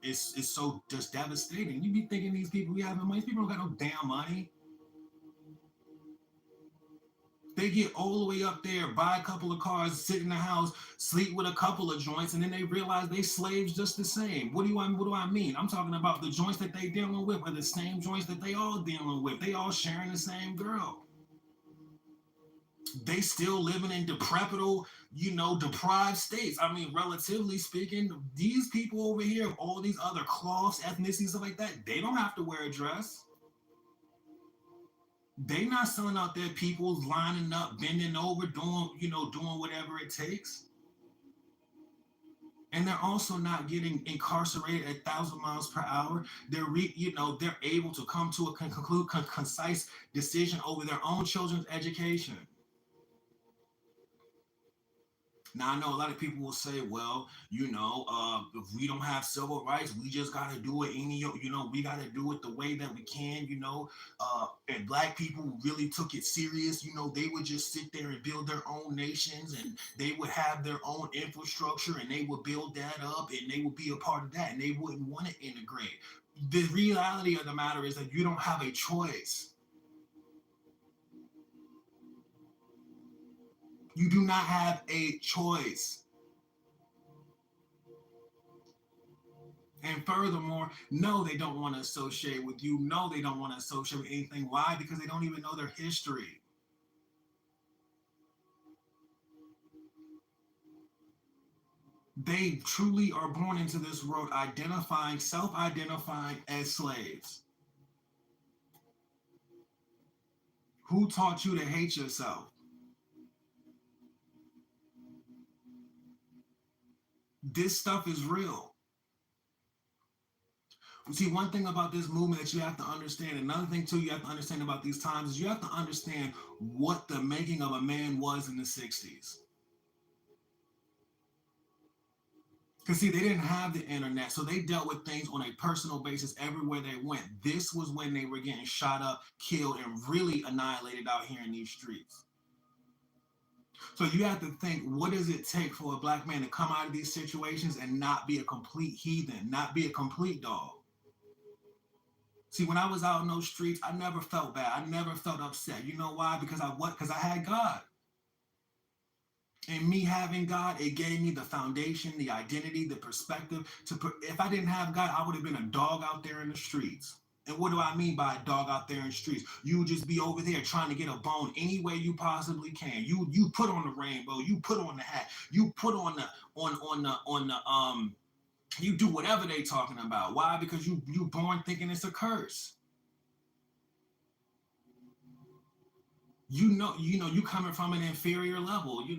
just devastating. You be thinking these people we have money, these people don't got no damn money. They get all the way up there, buy a couple of cars, sit in the house, sleep with a couple of joints, and then they realize they slaves just the same. What do I mean? I'm talking about the joints that they dealing with are the same joints that they all dealing with. They all sharing the same girl. They still living in decrepit, deprived states. I mean, relatively speaking, these people over here, all these other cloths, ethnicities, stuff like that, they don't have to wear a dress. They not selling out their people, lining up, bending over, doing whatever it takes. And they're also not getting incarcerated at 1,000 miles per hour. They're able to come to a concise decision over their own children's education. Now I know a lot of people will say, well, if we don't have civil rights, we just got to do it we got to do it the way that we can. And black people really took it serious. They would just sit there and build their own nations, and they would have their own infrastructure, and they would build that up, and they would be a part of that, and they wouldn't want to integrate. The reality of the matter is that you don't have a choice. You do not have a choice. And furthermore, no, they don't want to associate with you. No, they don't want to associate with anything. Why? Because they don't even know their history. They truly are born into this world self-identifying as slaves. Who taught you to hate yourself? This stuff is real. See, one thing about this movement that you have to understand, another thing too you have to understand about these times is you have to understand what the making of a man was in the 60s. Because see, they didn't have the internet, so they dealt with things on a personal basis everywhere they went. This was when they were getting shot up, killed, and really annihilated out here in these streets. So you have to think, what does it take for a black man to come out of these situations and not be a complete heathen, not be a complete dog? See, when I was out in those streets, I never felt bad. I never felt upset. You know why? Because I had God. And me having God, it gave me the foundation, the identity, the perspective. If I didn't have God, I would have been a dog out there in the streets. And what do I mean by a dog out there in the streets? You would just be over there trying to get a bone any way you possibly can. You put on the rainbow, you put on the hat, you put on the you do whatever they talking about. Why? Because you born thinking it's a curse. You coming from an inferior level. You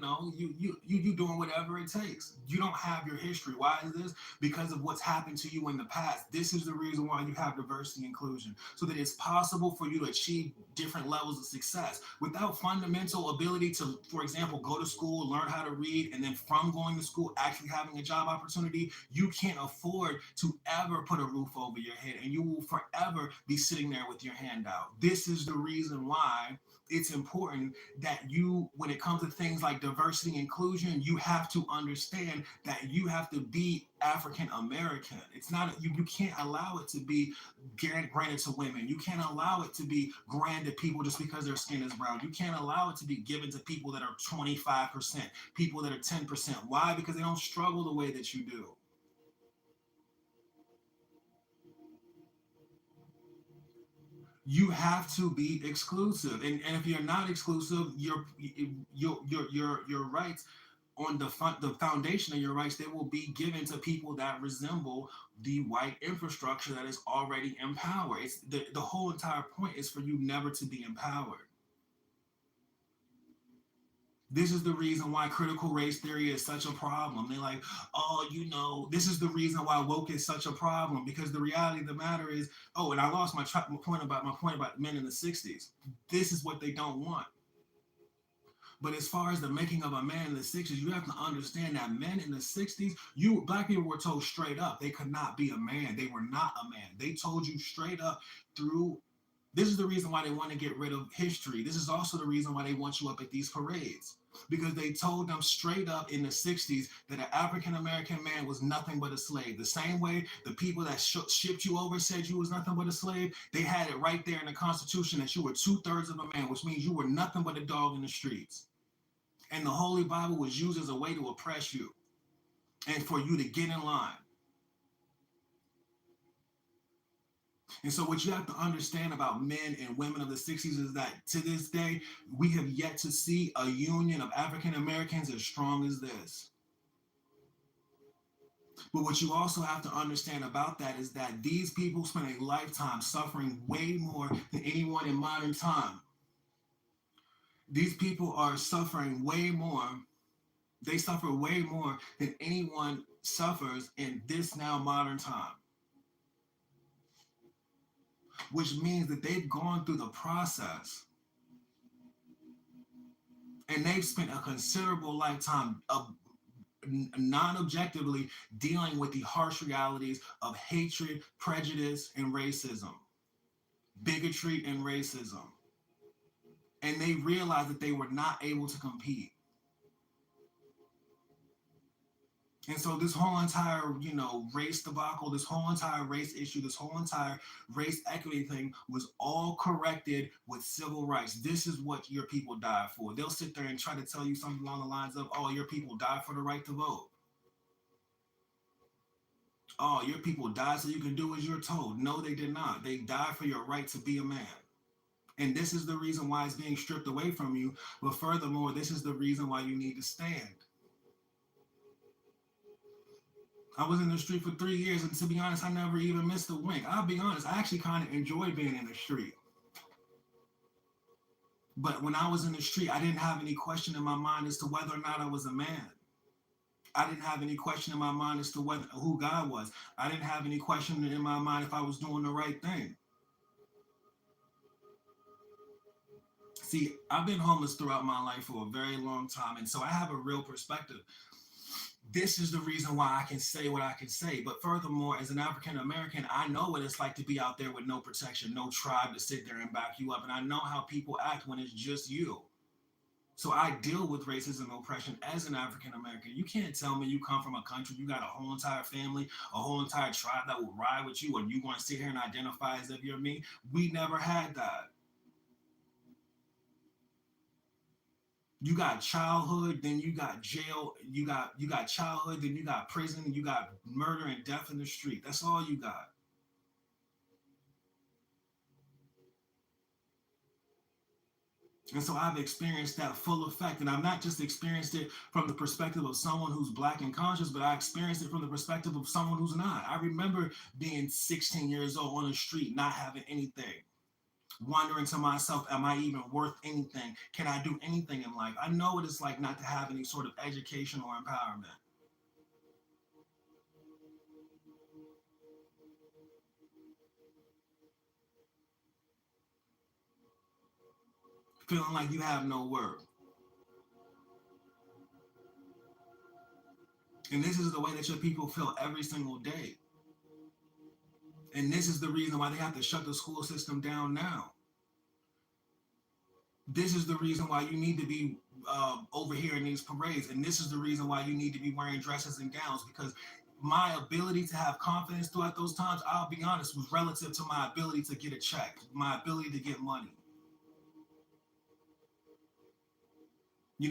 doing whatever it takes. You don't have your history. Why is this? Because of what's happened to you in the past. This is the reason why you have diversity inclusion, so that it's possible for you to achieve different levels of success without fundamental ability to, for example, go to school, learn how to read, and then from going to school actually having a job opportunity. You can't afford to ever put a roof over your head, and you will forever be sitting there with your hand out. This is the reason why it's important that when it comes to things like diversity and inclusion, you have to understand that you have to be African American. It's not, you can't allow it to be granted to women. You can't allow it to be granted people just because their skin is brown. You can't allow it to be given to people that are 25%, people that are 10%. Why? Because they don't struggle the way that you do. You have to be exclusive, and if you're not exclusive, your rights on the foundation of your rights, they will be given to people that resemble the white infrastructure that is already empowered. It's the whole entire point is for you never to be empowered. This is the reason why critical race theory is such a problem. They're like, oh, this is the reason why woke is such a problem, because the reality of the matter is, oh, and I lost my point about men in the 60s. This is what they don't want. But as far as the making of a man in the 60s, you have to understand that men in the 60s, black people were told straight up they could not be a man. They were not a man. They told you straight up through This is the reason why they want to get rid of history. This is also the reason why they want you up at these parades. Because they told them straight up in the 60s that an African American man was nothing but a slave. The same way the people that shipped you over said you was nothing but a slave, they had it right there in the Constitution that you were two-thirds of a man, which means you were nothing but a dog in the streets. And the Holy Bible was used as a way to oppress you and for you to get in line. And so, what you have to understand about men and women of the 60s is that to this day, we have yet to see a union of African Americans as strong as this. But what you also have to understand about that is that these people spend a lifetime suffering way more than anyone in modern time. These people are suffering way more. They suffer way more than anyone suffers in this now modern time, which means that they've gone through the process and they've spent a considerable lifetime of non-objectively dealing with the harsh realities of hatred, prejudice, and racism, bigotry and racism. And they realized that they were not able to compete. And so this whole entire, race debacle, this whole entire race issue, this whole entire race equity thing was all corrected with civil rights. This is what your people died for. They'll sit there and try to tell you something along the lines of, oh, your people died for the right to vote. Oh, your people died so you can do as you're told. No, they did not. They died for your right to be a man. And this is the reason why it's being stripped away from you. But furthermore, this is the reason why you need to stand. I was in the street for 3 years, and to be honest, I never even missed a wink. I'll be honest, I actually kind of enjoy being in the street. But when I was in the street, I didn't have any question in my mind as to whether or not I was a man. I didn't have any question in my mind as to who God was. I didn't have any question in my mind if I was doing the right thing. See, I've been homeless throughout my life for a very long time, and so I have a real perspective. This is the reason why I can say what I can say. But furthermore, as an African American, I know what it's like to be out there with no protection, no tribe to sit there and back you up. And I know how people act when it's just you. So I deal with racism and oppression as an African American. You can't tell me you come from a country, you got a whole entire family, a whole entire tribe that will ride with you, and you want to sit here and identify as if you're me. We never had that. You got childhood, then you got jail, you got childhood, then you got prison, you got murder and death in the street. That's all you got. And so I've experienced that full effect. And I've not just experienced it from the perspective of someone who's black and conscious, but I experienced it from the perspective of someone who's not. I remember being 16 years old on the street, not having anything, wondering to myself, am I even worth anything? Can I do anything in life? I know what it's like not to have any sort of education or empowerment. Feeling like you have no worth. And this is the way that your people feel every single day. And this is the reason why they have to shut the school system down now. This is the reason why you need to be over here in these parades. And this is the reason why you need to be wearing dresses and gowns, because my ability to have confidence throughout those times, I'll be honest, was relative to my ability to get a check, my ability to get money.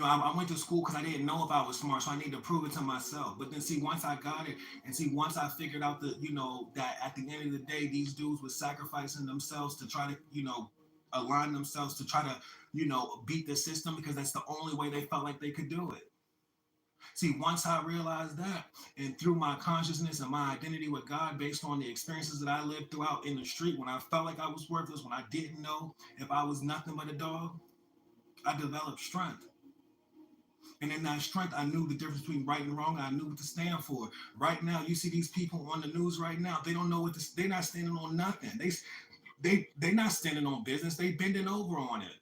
I went to school because I didn't know if I was smart, so I needed to prove it to myself. But then, see, once I got it, and see, once I figured out that at the end of the day, these dudes were sacrificing themselves to try to, align themselves to try to, beat the system because that's the only way they felt like they could do it. See, once I realized that, and through my consciousness and my identity with God, based on the experiences that I lived throughout in the street, when I felt like I was worthless, when I didn't know if I was nothing but a dog, I developed strength. And in that strength, I knew the difference between right and wrong. I knew what to stand for. Right now, you see these people on the news right now. They don't know they're not standing on nothing. They not standing on business. They bending over on it.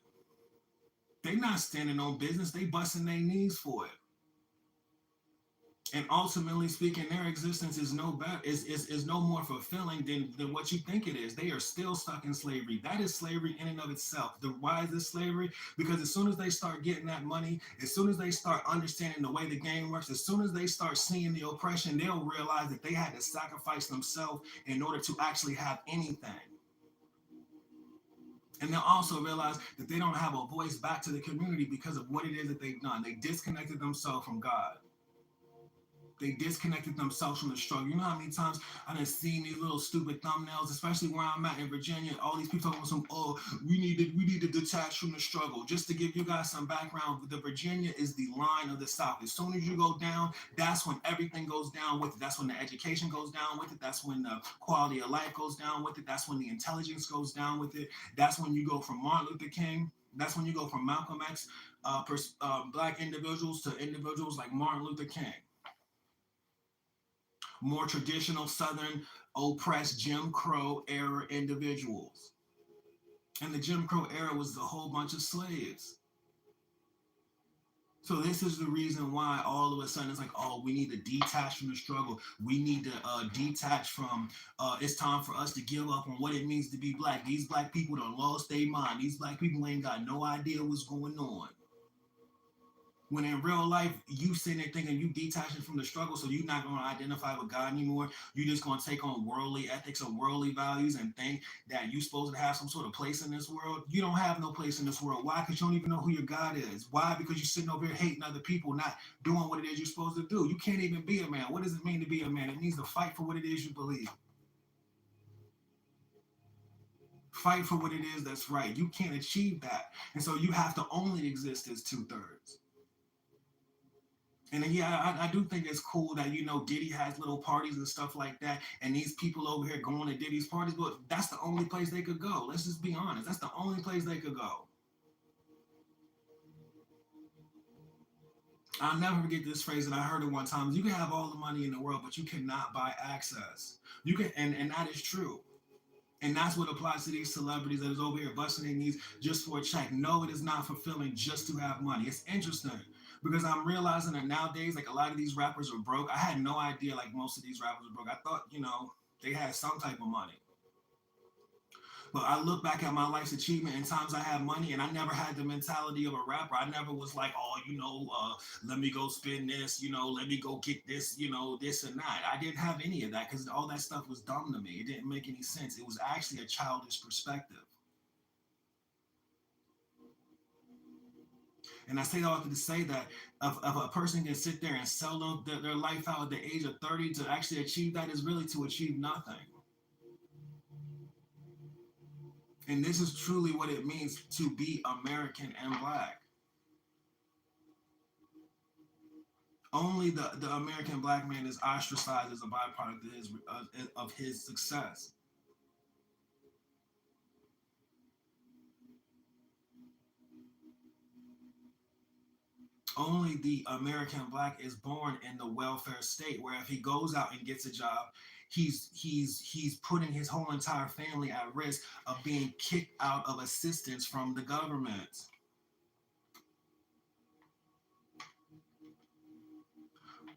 They not standing on business. They busting their knees for it. And ultimately speaking, their existence is no better, is no more fulfilling than what you think it is. They are still stuck in slavery. That is slavery in and of itself. Why is this slavery? Because as soon as they start getting that money, as soon as they start understanding the way the game works, as soon as they start seeing the oppression, they'll realize that they had to sacrifice themselves in order to actually have anything. And they'll also realize that they don't have a voice back to the community because of what it is that they've done. They disconnected themselves from God. They disconnected themselves from the struggle. You know how many times I done seen these little stupid thumbnails, especially where I'm at in Virginia. All these people talking about some, oh, we need to detach from the struggle. Just to give you guys some background, the Virginia is the line of the South. As soon as you go down, that's when everything goes down with it. That's when the education goes down with it. That's when the quality of life goes down with it. That's when the intelligence goes down with it. That's when you go from Martin Luther King. That's when you go from Malcolm X, black individuals to individuals like Martin Luther King, more traditional Southern oppressed Jim Crow era individuals. And the Jim Crow era was a whole bunch of slaves. So this is the reason why all of a sudden it's like, oh, we need to detach from the struggle. We need to detach from. It's time for us to give up on what it means to be black. These black people don't lost their mind. These black people ain't got no idea what's going on. When in real life, you sitting there thinking you detaching from the struggle, so you're not going to identify with God anymore. You're just going to take on worldly ethics and worldly values and think that you're supposed to have some sort of place in this world. You don't have no place in this world. Why? Because you don't even know who your God is. Why? Because you're sitting over here hating other people, not doing what it is you're supposed to do. You can't even be a man. What does it mean to be a man? It means to fight for what it is you believe. Fight for what it is that's right. You can't achieve that. And so you have to only exist as two-thirds. And yeah, I do think it's cool that Diddy has little parties and stuff like that, and these people over here going to Diddy's parties. But that's the only place they could go. Let's just be honest. That's the only place they could go. I'll never forget this phrase, and I heard it one time. You can have all the money in the world, but you cannot buy access. You can, and that is true. And that's what applies to these celebrities that is over here busting their knees just for a check. No, it is not fulfilling just to have money. It's interesting because I'm realizing that nowadays, like a lot of these rappers are broke. I had no idea like most of these rappers were broke. I thought, they had some type of money. But I look back at my life's achievement and times I had money, and I never had the mentality of a rapper. I never was like, oh, let me go spend this, let me go get this, this and that. I didn't have any of that because all that stuff was dumb to me. It didn't make any sense. It was actually a childish perspective. And I say all to say that if a person can sit there and sell their life out at the age of 30 to actually achieve that is really to achieve nothing. And this is truly what it means to be American and black. Only the American black man is ostracized as a byproduct of his success. Only the American black is born in the welfare state, where if he goes out and gets a job, he's putting his whole entire family at risk of being kicked out of assistance from the government.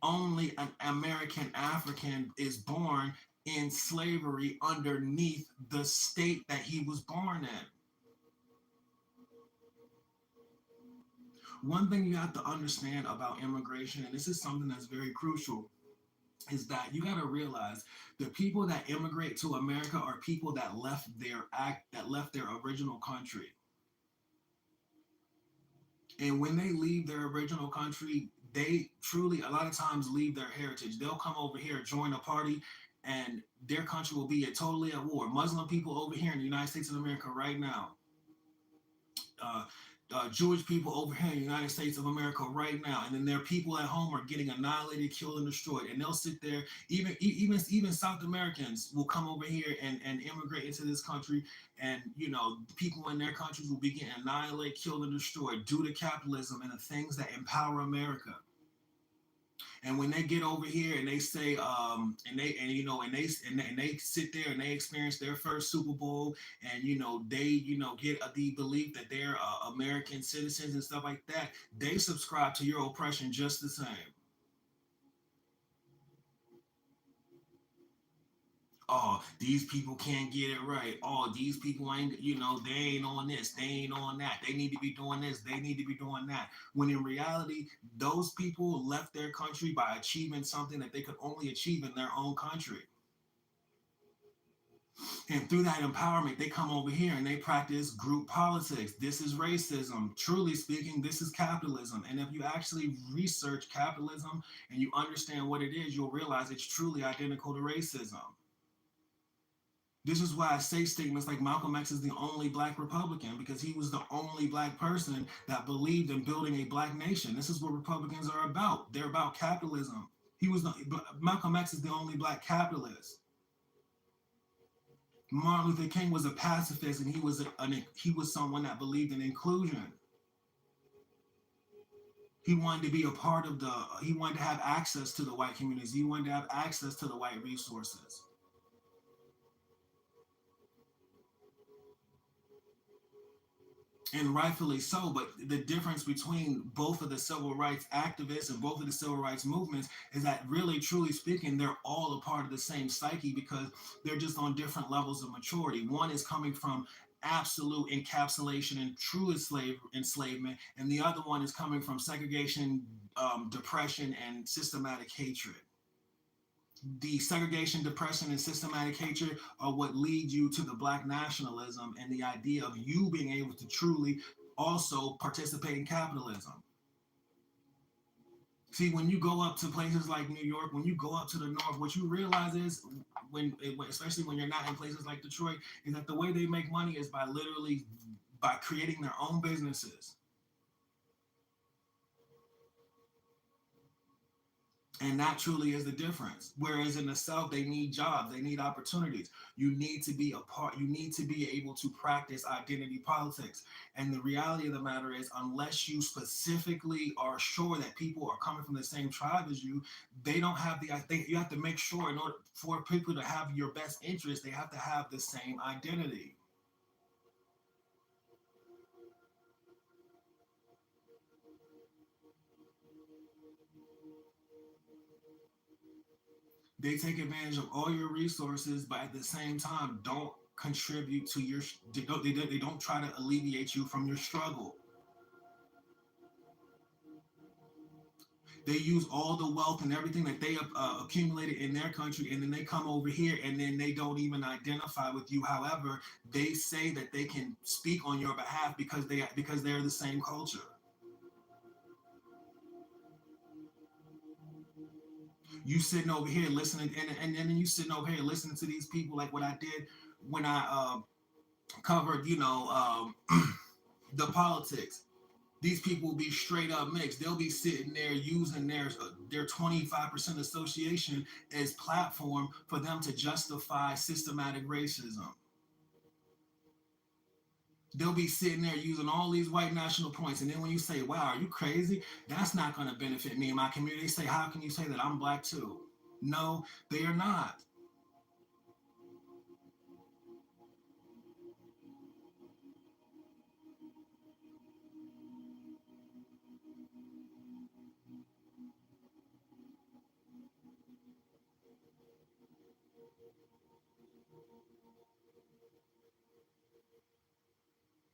Only an American African is born in slavery underneath the state that he was born in. One thing you have to understand about immigration, and this is something that's very crucial, is that you got to realize the people that immigrate to America are people that left their original country. And when they leave their original country, they truly a lot of times leave their heritage. They'll come over here, join a party, and their country will be totally at war. Muslim people over here in the United States of America right now, uh, Jewish people over here in the United States of America right now, and then their people at home are getting annihilated, killed, and destroyed. And they'll sit there. Even South Americans will come over here and immigrate into this country, and people in their countries will be getting annihilated, killed, and destroyed due to capitalism and the things that empower America. And when they get over here and they say, and they sit there and they experience their first Super Bowl, and they get the belief that they're American citizens and stuff like that, they subscribe to your oppression just the same. Oh, these people can't get it right. Oh, these people ain't, they ain't on this, they ain't on that. They need to be doing this, they need to be doing that. When in reality, those people left their country by achieving something that they could only achieve in their own country. And through that empowerment, they come over here and they practice group politics. This is racism. Truly speaking, this is capitalism. And if you actually research capitalism and you understand what it is, you'll realize it's truly identical to racism. This is why I say statements like Malcolm X is the only black Republican, because he was the only black person that believed in building a black nation. This is what Republicans are about. They're about capitalism. Malcolm X is the only black capitalist. Martin Luther King was a pacifist, and he was someone that believed in inclusion. He wanted to be a part of the. He wanted to have access to the white communities. He wanted to have access to the white resources. And rightfully so. But the difference between both of the civil rights activists and both of the civil rights movements is that, really, truly speaking, they're all a part of the same psyche, because they're just on different levels of maturity. One is coming from absolute encapsulation and true enslavement, and the other one is coming from segregation, depression, and systematic hatred. The segregation, depression, and systematic hatred are what lead you to the black nationalism and the idea of you being able to truly also participate in capitalism. See, when you go up to places like New York, when you go up to the north, what you realize is, especially when you're not in places like Detroit, is that the way they make money is by creating their own businesses. And that truly is the difference. Whereas in the South, they need jobs, they need opportunities. You need to be a part, you need to be able to practice identity politics. And the reality of the matter is, unless you specifically are sure that people are coming from the same tribe as you, they don't have the, I think you have to make sure, in order for people to have your best interest, they have to have the same identity. They take advantage of all your resources, but at the same time, don't contribute to your, they don't try to alleviate you from your struggle. They use all the wealth and everything that they accumulated in their country, and then they come over here and then they don't even identify with you. However, they say that they can speak on your behalf because they're the same culture. You sitting over here listening, and then you sitting over here listening to these people, like what I did when I covered, the politics. These people will be straight up mixed. They'll be sitting there using their 25% association as platform for them to justify systematic racism. They'll be sitting there using all these white national points, and then when you say, "Wow, are you crazy? That's not going to benefit me and my community," they say, "How can you say that? I'm black too." No, they are not.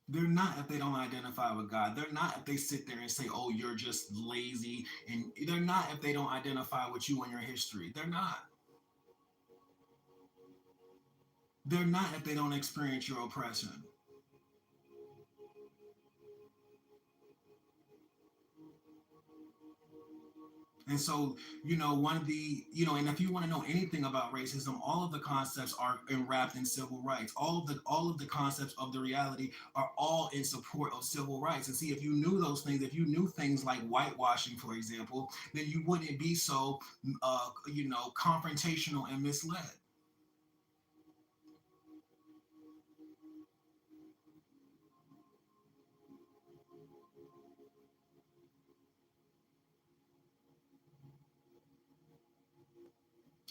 They're not if they don't identify with God. They're not if they sit there and say, "Oh, you're just lazy," and they're not if they don't identify with you and your history. They're not. They're not if they don't experience your oppression. And so, one of the, and if you want to know anything about racism, all of the concepts are enwrapped in civil rights. All of the concepts of the reality are all in support of civil rights. And see, if you knew those things, if you knew things like whitewashing, for example, then you wouldn't be so, confrontational and misled.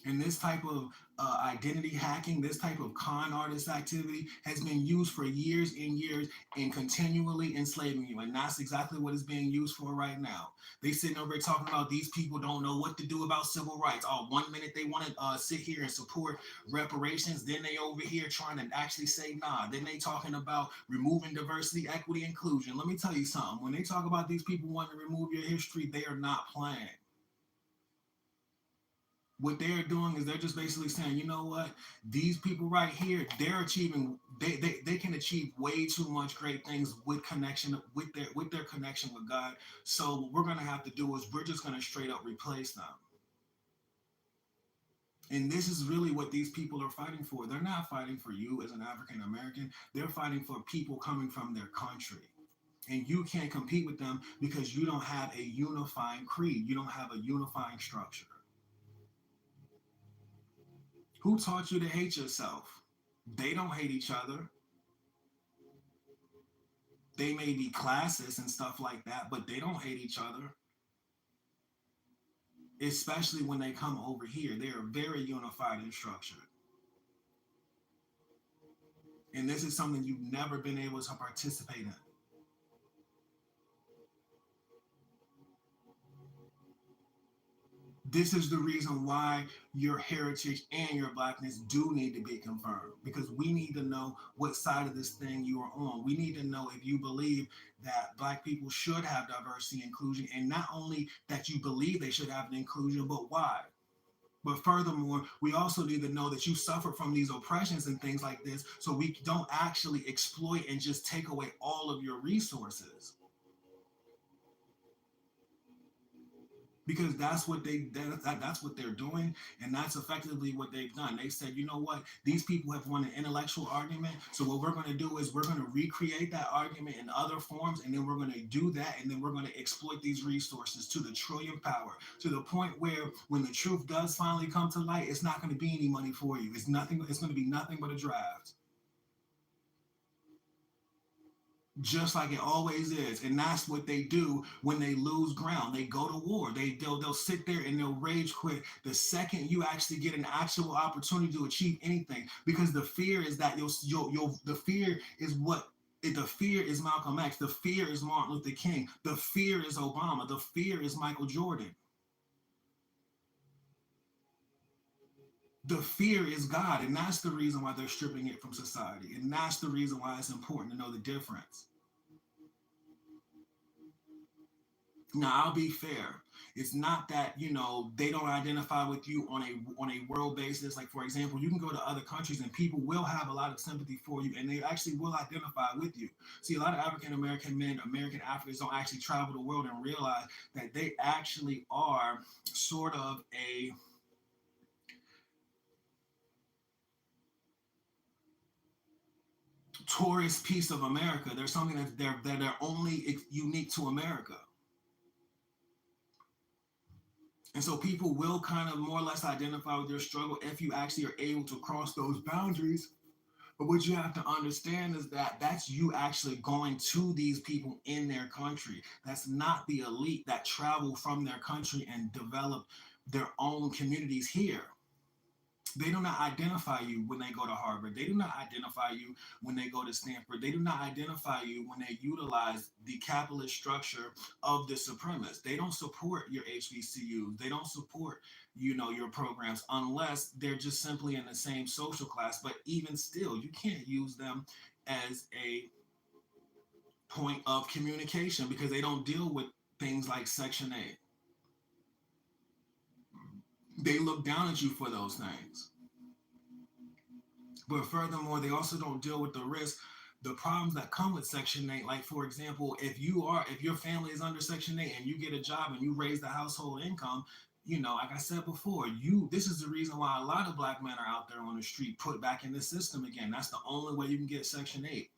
And this type of identity hacking, this type of con artist activity has been used for years and years and continually enslaving you. And that's exactly what it's being used for right now. They sitting over here talking about these people don't know what to do about civil rights. Oh, 1 minute they want to sit here and support reparations. Then they over here trying to actually say nah. Then they talking about removing diversity, equity, inclusion. Let me tell you something. When they talk about these people wanting to remove your history, they are not playing. What they're doing is they're just basically saying, you know what, these people right here, they're achieving, they can achieve way too much great things with connection with their connection with God. So what we're gonna have to do is we're just gonna straight up replace them. And this is really what these people are fighting for. They're not fighting for you as an African American. They're fighting for people coming from their country. And you can't compete with them because you don't have a unifying creed. You don't have a unifying structure. Who taught you to hate yourself? They don't hate each other. They may be classist and stuff like that, but they don't hate each other. Especially when they come over here. They are very unified and structured. And this is something you've never been able to participate in. This is the reason why your heritage and your blackness do need to be confirmed, because we need to know what side of this thing you are on. We need to know if you believe that black people should have diversity and inclusion, and not only that you believe they should have an inclusion, but why. But furthermore, we also need to know that you suffer from these oppressions and things like this, so we don't actually exploit and just take away all of your resources. Because that's what that's what they're doing, and that's effectively what they've done. They said, you know what, these people have won an intellectual argument, so what we're going to do is we're going to recreate that argument in other forms, and then we're going to do that, and then we're going to exploit these resources to the trillion power, to the point where when the truth does finally come to light, it's not going to be any money for you. It's nothing. It's going to be nothing but a draft, just like it always is. And that's what they do when they lose ground. They go to war. They'll sit there and they'll rage quit the second you actually get an actual opportunity to achieve anything, because the fear is that the fear is what. The fear is Malcolm X. The fear is Martin Luther King. The fear is Obama. The fear is Michael Jordan. The fear is God. And that's the reason why they're stripping it from society. And that's the reason why it's important to know the difference. Now, I'll be fair. It's not that, they don't identify with you on a world basis. Like, for example, you can go to other countries and people will have a lot of sympathy for you, and they actually will identify with you. See, a lot of African American men, American Africans, don't actually travel the world and realize that they actually are sort of a tourist piece of America. There's something that are only unique to America. And so people will kind of more or less identify with your struggle if you actually are able to cross those boundaries. But what you have to understand is that that's you actually going to these people in their country. That's not the elite that travel from their country and develop their own communities here. They do not identify you when they go to Harvard. They do not identify you when they go to Stanford. They do not identify you when they utilize the capitalist structure of the supremacists. They don't support your HBCUs. They don't support, your programs unless they're just simply in the same social class. But even still, you can't use them as a point of communication because they don't deal with things like Section 8. They look down at you for those things. But furthermore, they also don't deal with the problems that come with Section 8. Like, for example, if your family is under Section 8 and you get a job and you raise the household income, like I said before, this is the reason why a lot of black men are out there on the street put back in the system again. That's the only way you can get Section 8.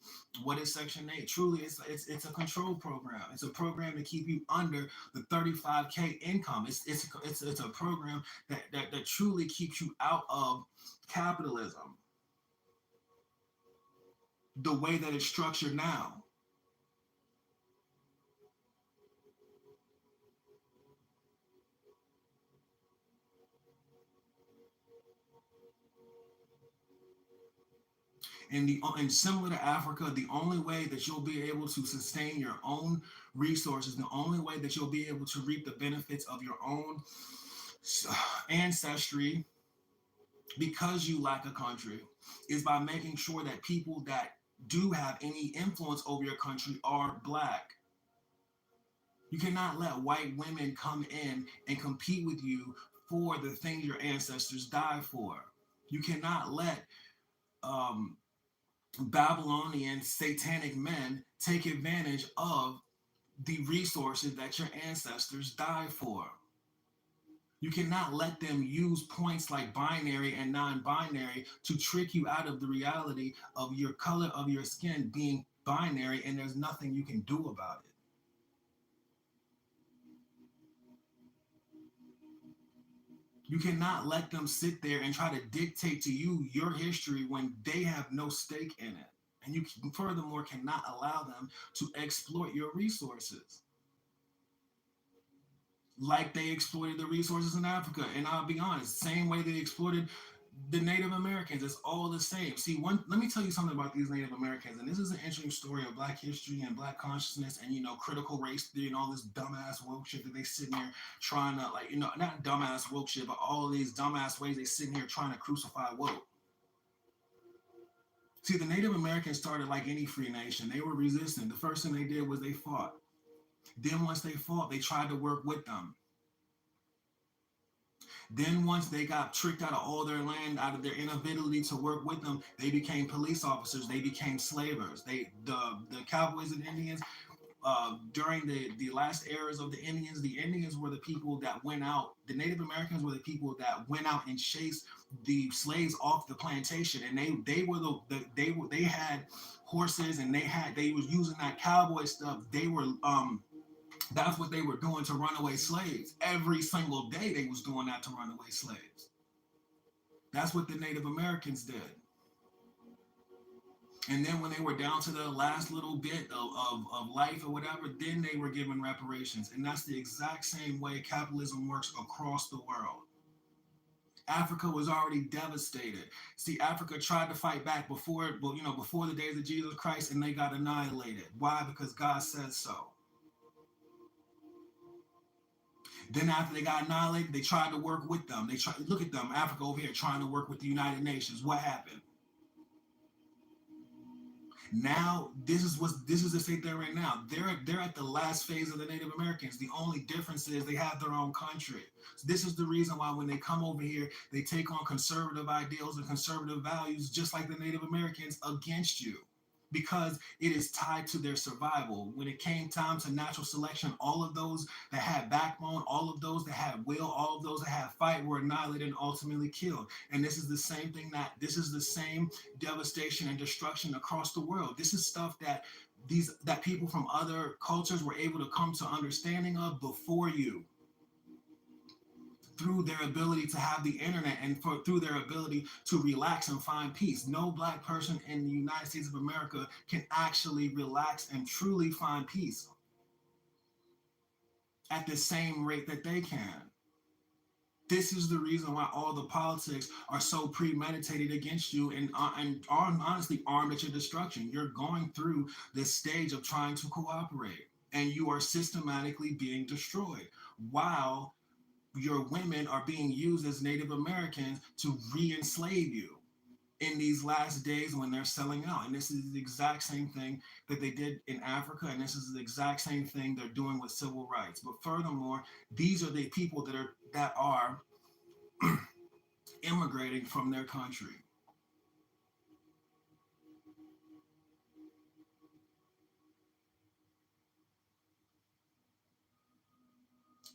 What is Section 8? Truly, it's a control program. It's a program to keep you under the 35K income. It's a program that truly keeps you out of capitalism the way that it's structured now. And similar to Africa, the only way that you'll be able to sustain your own resources, the only way that you'll be able to reap the benefits of your own ancestry, because you lack a country, is by making sure that people that do have any influence over your country are black. You cannot let white women come in and compete with you for the things your ancestors died for. You cannot let um, Babylonian satanic men take advantage of the resources that your ancestors died for. You cannot let them use points like binary and non binary to trick you out of the reality of your color of your skin being binary and there's nothing you can do about it. You cannot let them sit there and try to dictate to you your history when they have no stake in it. And you furthermore cannot allow them to exploit your resources like they exploited the resources in Africa. And I'll be honest, same way they exploited the Native Americans. It's all the same. See, let me tell you something about these Native Americans, and this is an interesting story of Black history and Black consciousness, and critical race theory and all this dumbass woke shit that they sitting there trying to not dumbass woke shit, but all of these dumbass ways they sitting here trying to crucify woke. See, the Native Americans started like any free nation. They were resistant. The first thing they did was they fought. Then once they fought, they tried to work with them. Then once they got tricked out of all their land, out of their inability to work with them, they became police officers. They became slavers. The Cowboys and Indians during the last eras of the Indians were the people that went out. The Native Americans were the people that went out and chased the slaves off the plantation, and they were they had horses and they was using that cowboy stuff. They were that's what they were doing to runaway slaves. Every single day they was doing that to runaway slaves. That's what the Native Americans did. And then when they were down to the last little bit of life or whatever, then they were given reparations. And that's the exact same way capitalism works across the world. Africa was already devastated. See, Africa tried to fight back before the days of Jesus Christ, and they got annihilated. Why? Because God said so. Then after they got annihilated, they tried to work with them. They tried look at them, Africa over here trying to work with the United Nations. What happened? Now this is the state they're in now. They're at the last phase of the Native Americans. The only difference is they have their own country. So this is the reason why when they come over here, they take on conservative ideals and conservative values, just like the Native Americans, against you. Because it is tied to their survival. When it came time to natural selection, all of those that had backbone, all of those that had will, all of those that had fight were annihilated and ultimately killed. And this is the same devastation and destruction across the world. This is stuff that people from other cultures were able to come to understanding of before you, through their ability to have the internet and through their ability to relax and find peace. No black person in the United States of America can actually relax and truly find peace at the same rate that they can. This is the reason why all the politics are so premeditated against you and are honestly armed at your destruction. You're going through this stage of trying to cooperate, and you are systematically being destroyed while your women are being used as Native Americans to re-enslave you in these last days when they're selling out. And this is the exact same thing that they did in Africa, and this is the exact same thing they're doing with civil rights. But furthermore, these are the people that are immigrating from their country.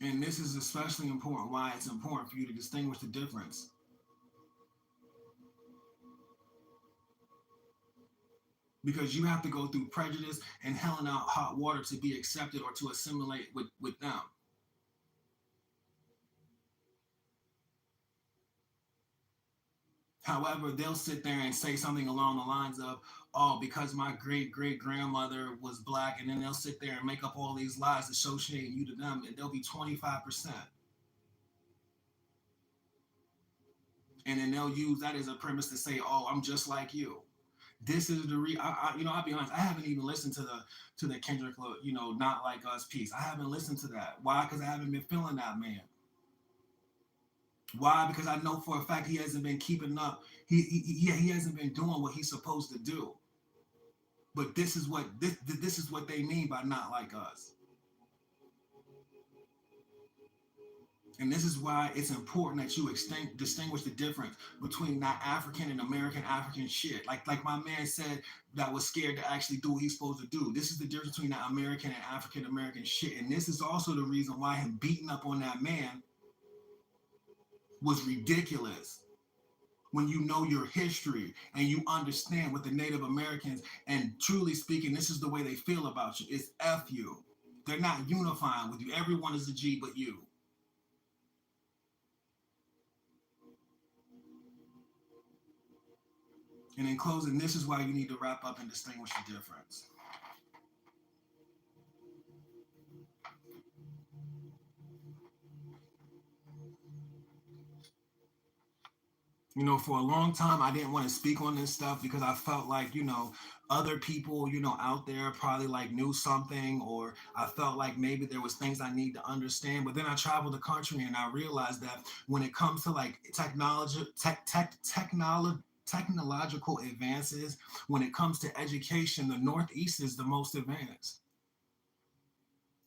And this is especially important, why it's important for you to distinguish the difference. Because you have to go through prejudice and helling out hot water to be accepted or to assimilate with them. However, they'll sit there and say something along the lines of, oh, because my great great grandmother was black, and then they'll sit there and make up all these lies associating you to them, and they'll be 25%. And then they'll use that as a premise to say, "Oh, I'm just like you." This is the I'll be honest. I haven't even listened to the Kendrick, "Not Like Us" piece. I haven't listened to that. Why? Because I haven't been feeling that man. Why? Because I know for a fact he hasn't been keeping up. He hasn't been doing what he's supposed to do. But this is what they mean by "not like us." And this is why it's important that you distinguish the difference between that African and American shit. Like my man said, that was scared to actually do what he's supposed to do. This is the difference between that American and African American shit. And this is also the reason why him beating up on that man was ridiculous. When you know your history and you understand what the Native Americans, and truly speaking, this is the way they feel about you. It's F you. They're not unifying with you. Everyone is a G but you. And in closing, this is why you need to wrap up and distinguish the difference. For a long time, I didn't want to speak on this stuff because I felt like, other people, out there probably like knew something, or I felt like maybe there was things I need to understand. But then I traveled the country and I realized that when it comes to like technological advances, when it comes to education, the Northeast is the most advanced.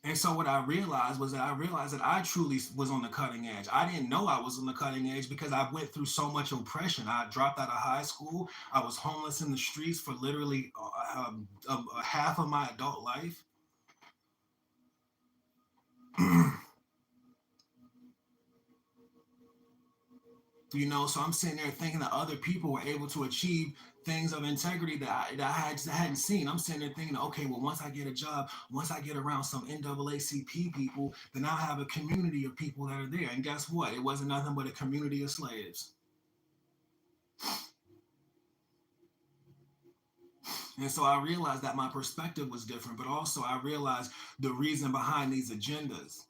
And so what I realized that I truly was on the cutting edge. I didn't know I was on the cutting edge because I went through so much oppression. I dropped out of high school. I was homeless in the streets for literally half of my adult life. So I'm sitting there thinking that other people were able to achieve things of integrity that I hadn't seen. I'm sitting there thinking, okay, well, once I get a job, once I get around some NAACP people, then I'll have a community of people that are there. And guess what? It wasn't nothing but a community of slaves. And so I realized that my perspective was different, but also I realized the reason behind these agendas.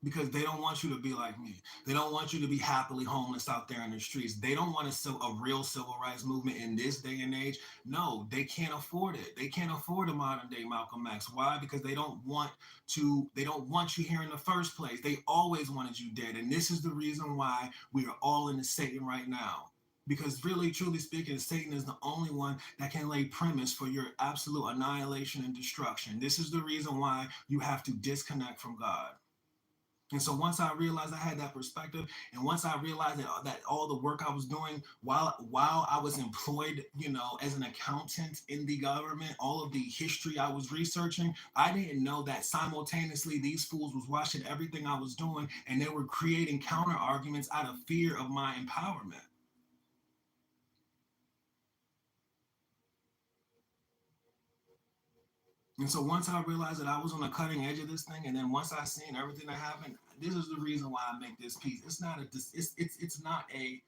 Because they don't want you to be like me. They don't want you to be happily homeless out there in the streets. They don't want a real civil rights movement in this day and age. No, they can't afford it. They can't afford a modern day Malcolm X. Why? Because they don't want you here in the first place. They always wanted you dead. And this is the reason why we are all in the Satan right now. Because really, truly speaking, Satan is the only one that can lay premise for your absolute annihilation and destruction. This is the reason why you have to disconnect from God. And so once I realized I had that perspective, and once I realized that all the work I was doing while I was employed, as an accountant in the government, all of the history I was researching, I didn't know that simultaneously these fools was watching everything I was doing, and they were creating counter arguments out of fear of my empowerment. And so once I realized that I was on the cutting edge of this thing, and then once I seen everything that happened, this is the reason why I make this piece. It's not a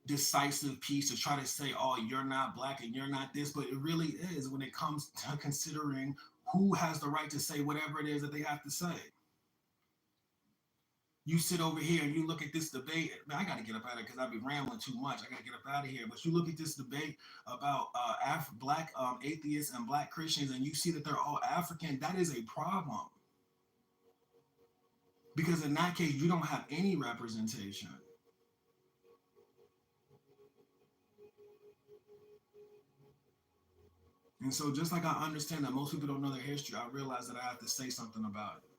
decisive piece to try to say, "Oh, you're not black and you're not this," but it really is when it comes to considering who has the right to say whatever it is that they have to say. You sit over here and you look at this debate. Man, I got to get up out of it because I've been rambling too much. I got to get up out of here. But you look at this debate about black atheists and black Christians, and you see that they're all African. That is a problem because in that case, you don't have any representation. And so, just like I understand that most people don't know their history, I realize that I have to say something about it.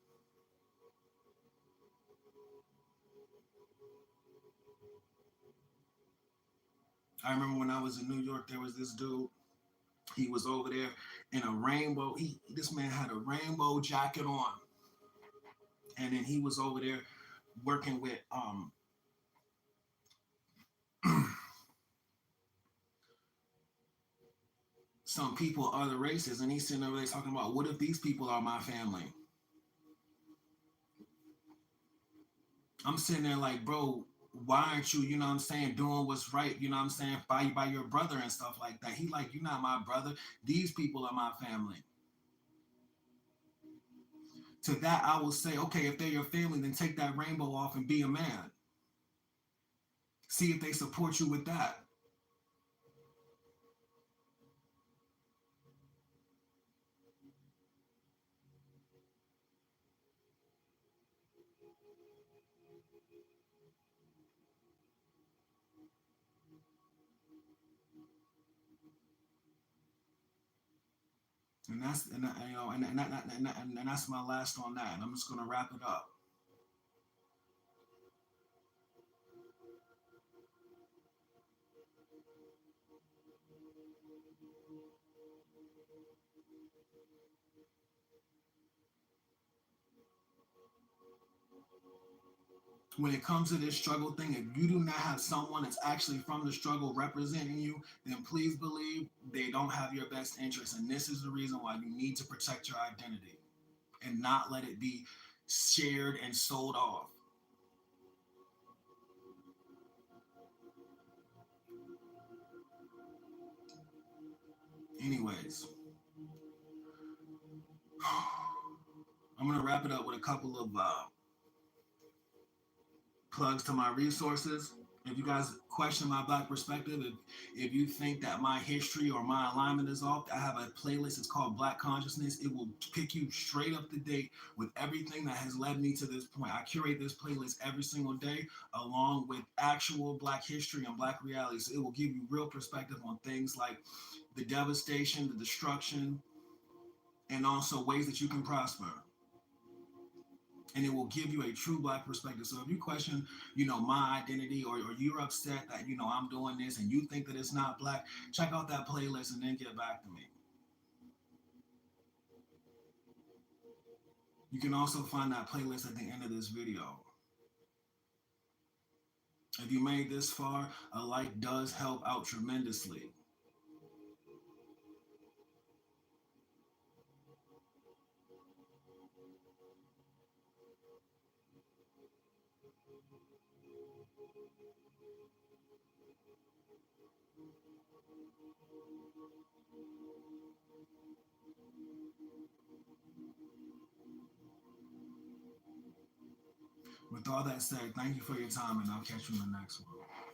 I remember when I was in New York, there was this dude. He was over there in a rainbow. This man had a rainbow jacket on, and then he was over there working with some people of other races, and he's sitting over there talking about, what if these people are my family? I'm sitting there like, bro, why aren't you, you know what I'm saying, doing what's right, you know what I'm saying, by your brother and stuff like that? He like, you're not my brother. These people are my family. To that, I will say, okay, if they're your family, then take that rainbow off and be a man. See if they support you with that. And that's and you know and that's my last on that. And I'm just gonna wrap it up. When it comes to this struggle thing, if you do not have someone that's actually from the struggle representing you, then please believe they don't have your best interest. And this is the reason why you need to protect your identity and not let it be shared and sold off. Anyways, I'm gonna wrap it up with a couple of plugs to my resources. If you guys question my black perspective, if you think that my history or my alignment is off, I have a playlist. It's called Black Consciousness. It will pick you straight up to date with everything that has led me to this point. I curate this playlist every single day along with actual black history and black reality. So it will give you real perspective on things like the devastation, the destruction, and also ways that you can prosper, and it will give you a true black perspective. So if you question, my identity, or you're upset that, I'm doing this and you think that it's not black, check out that playlist and then get back to me. You can also find that playlist at the end of this video. If you made this far, a like does help out tremendously. With all that said, thank you for your time, and I'll catch you in the next one.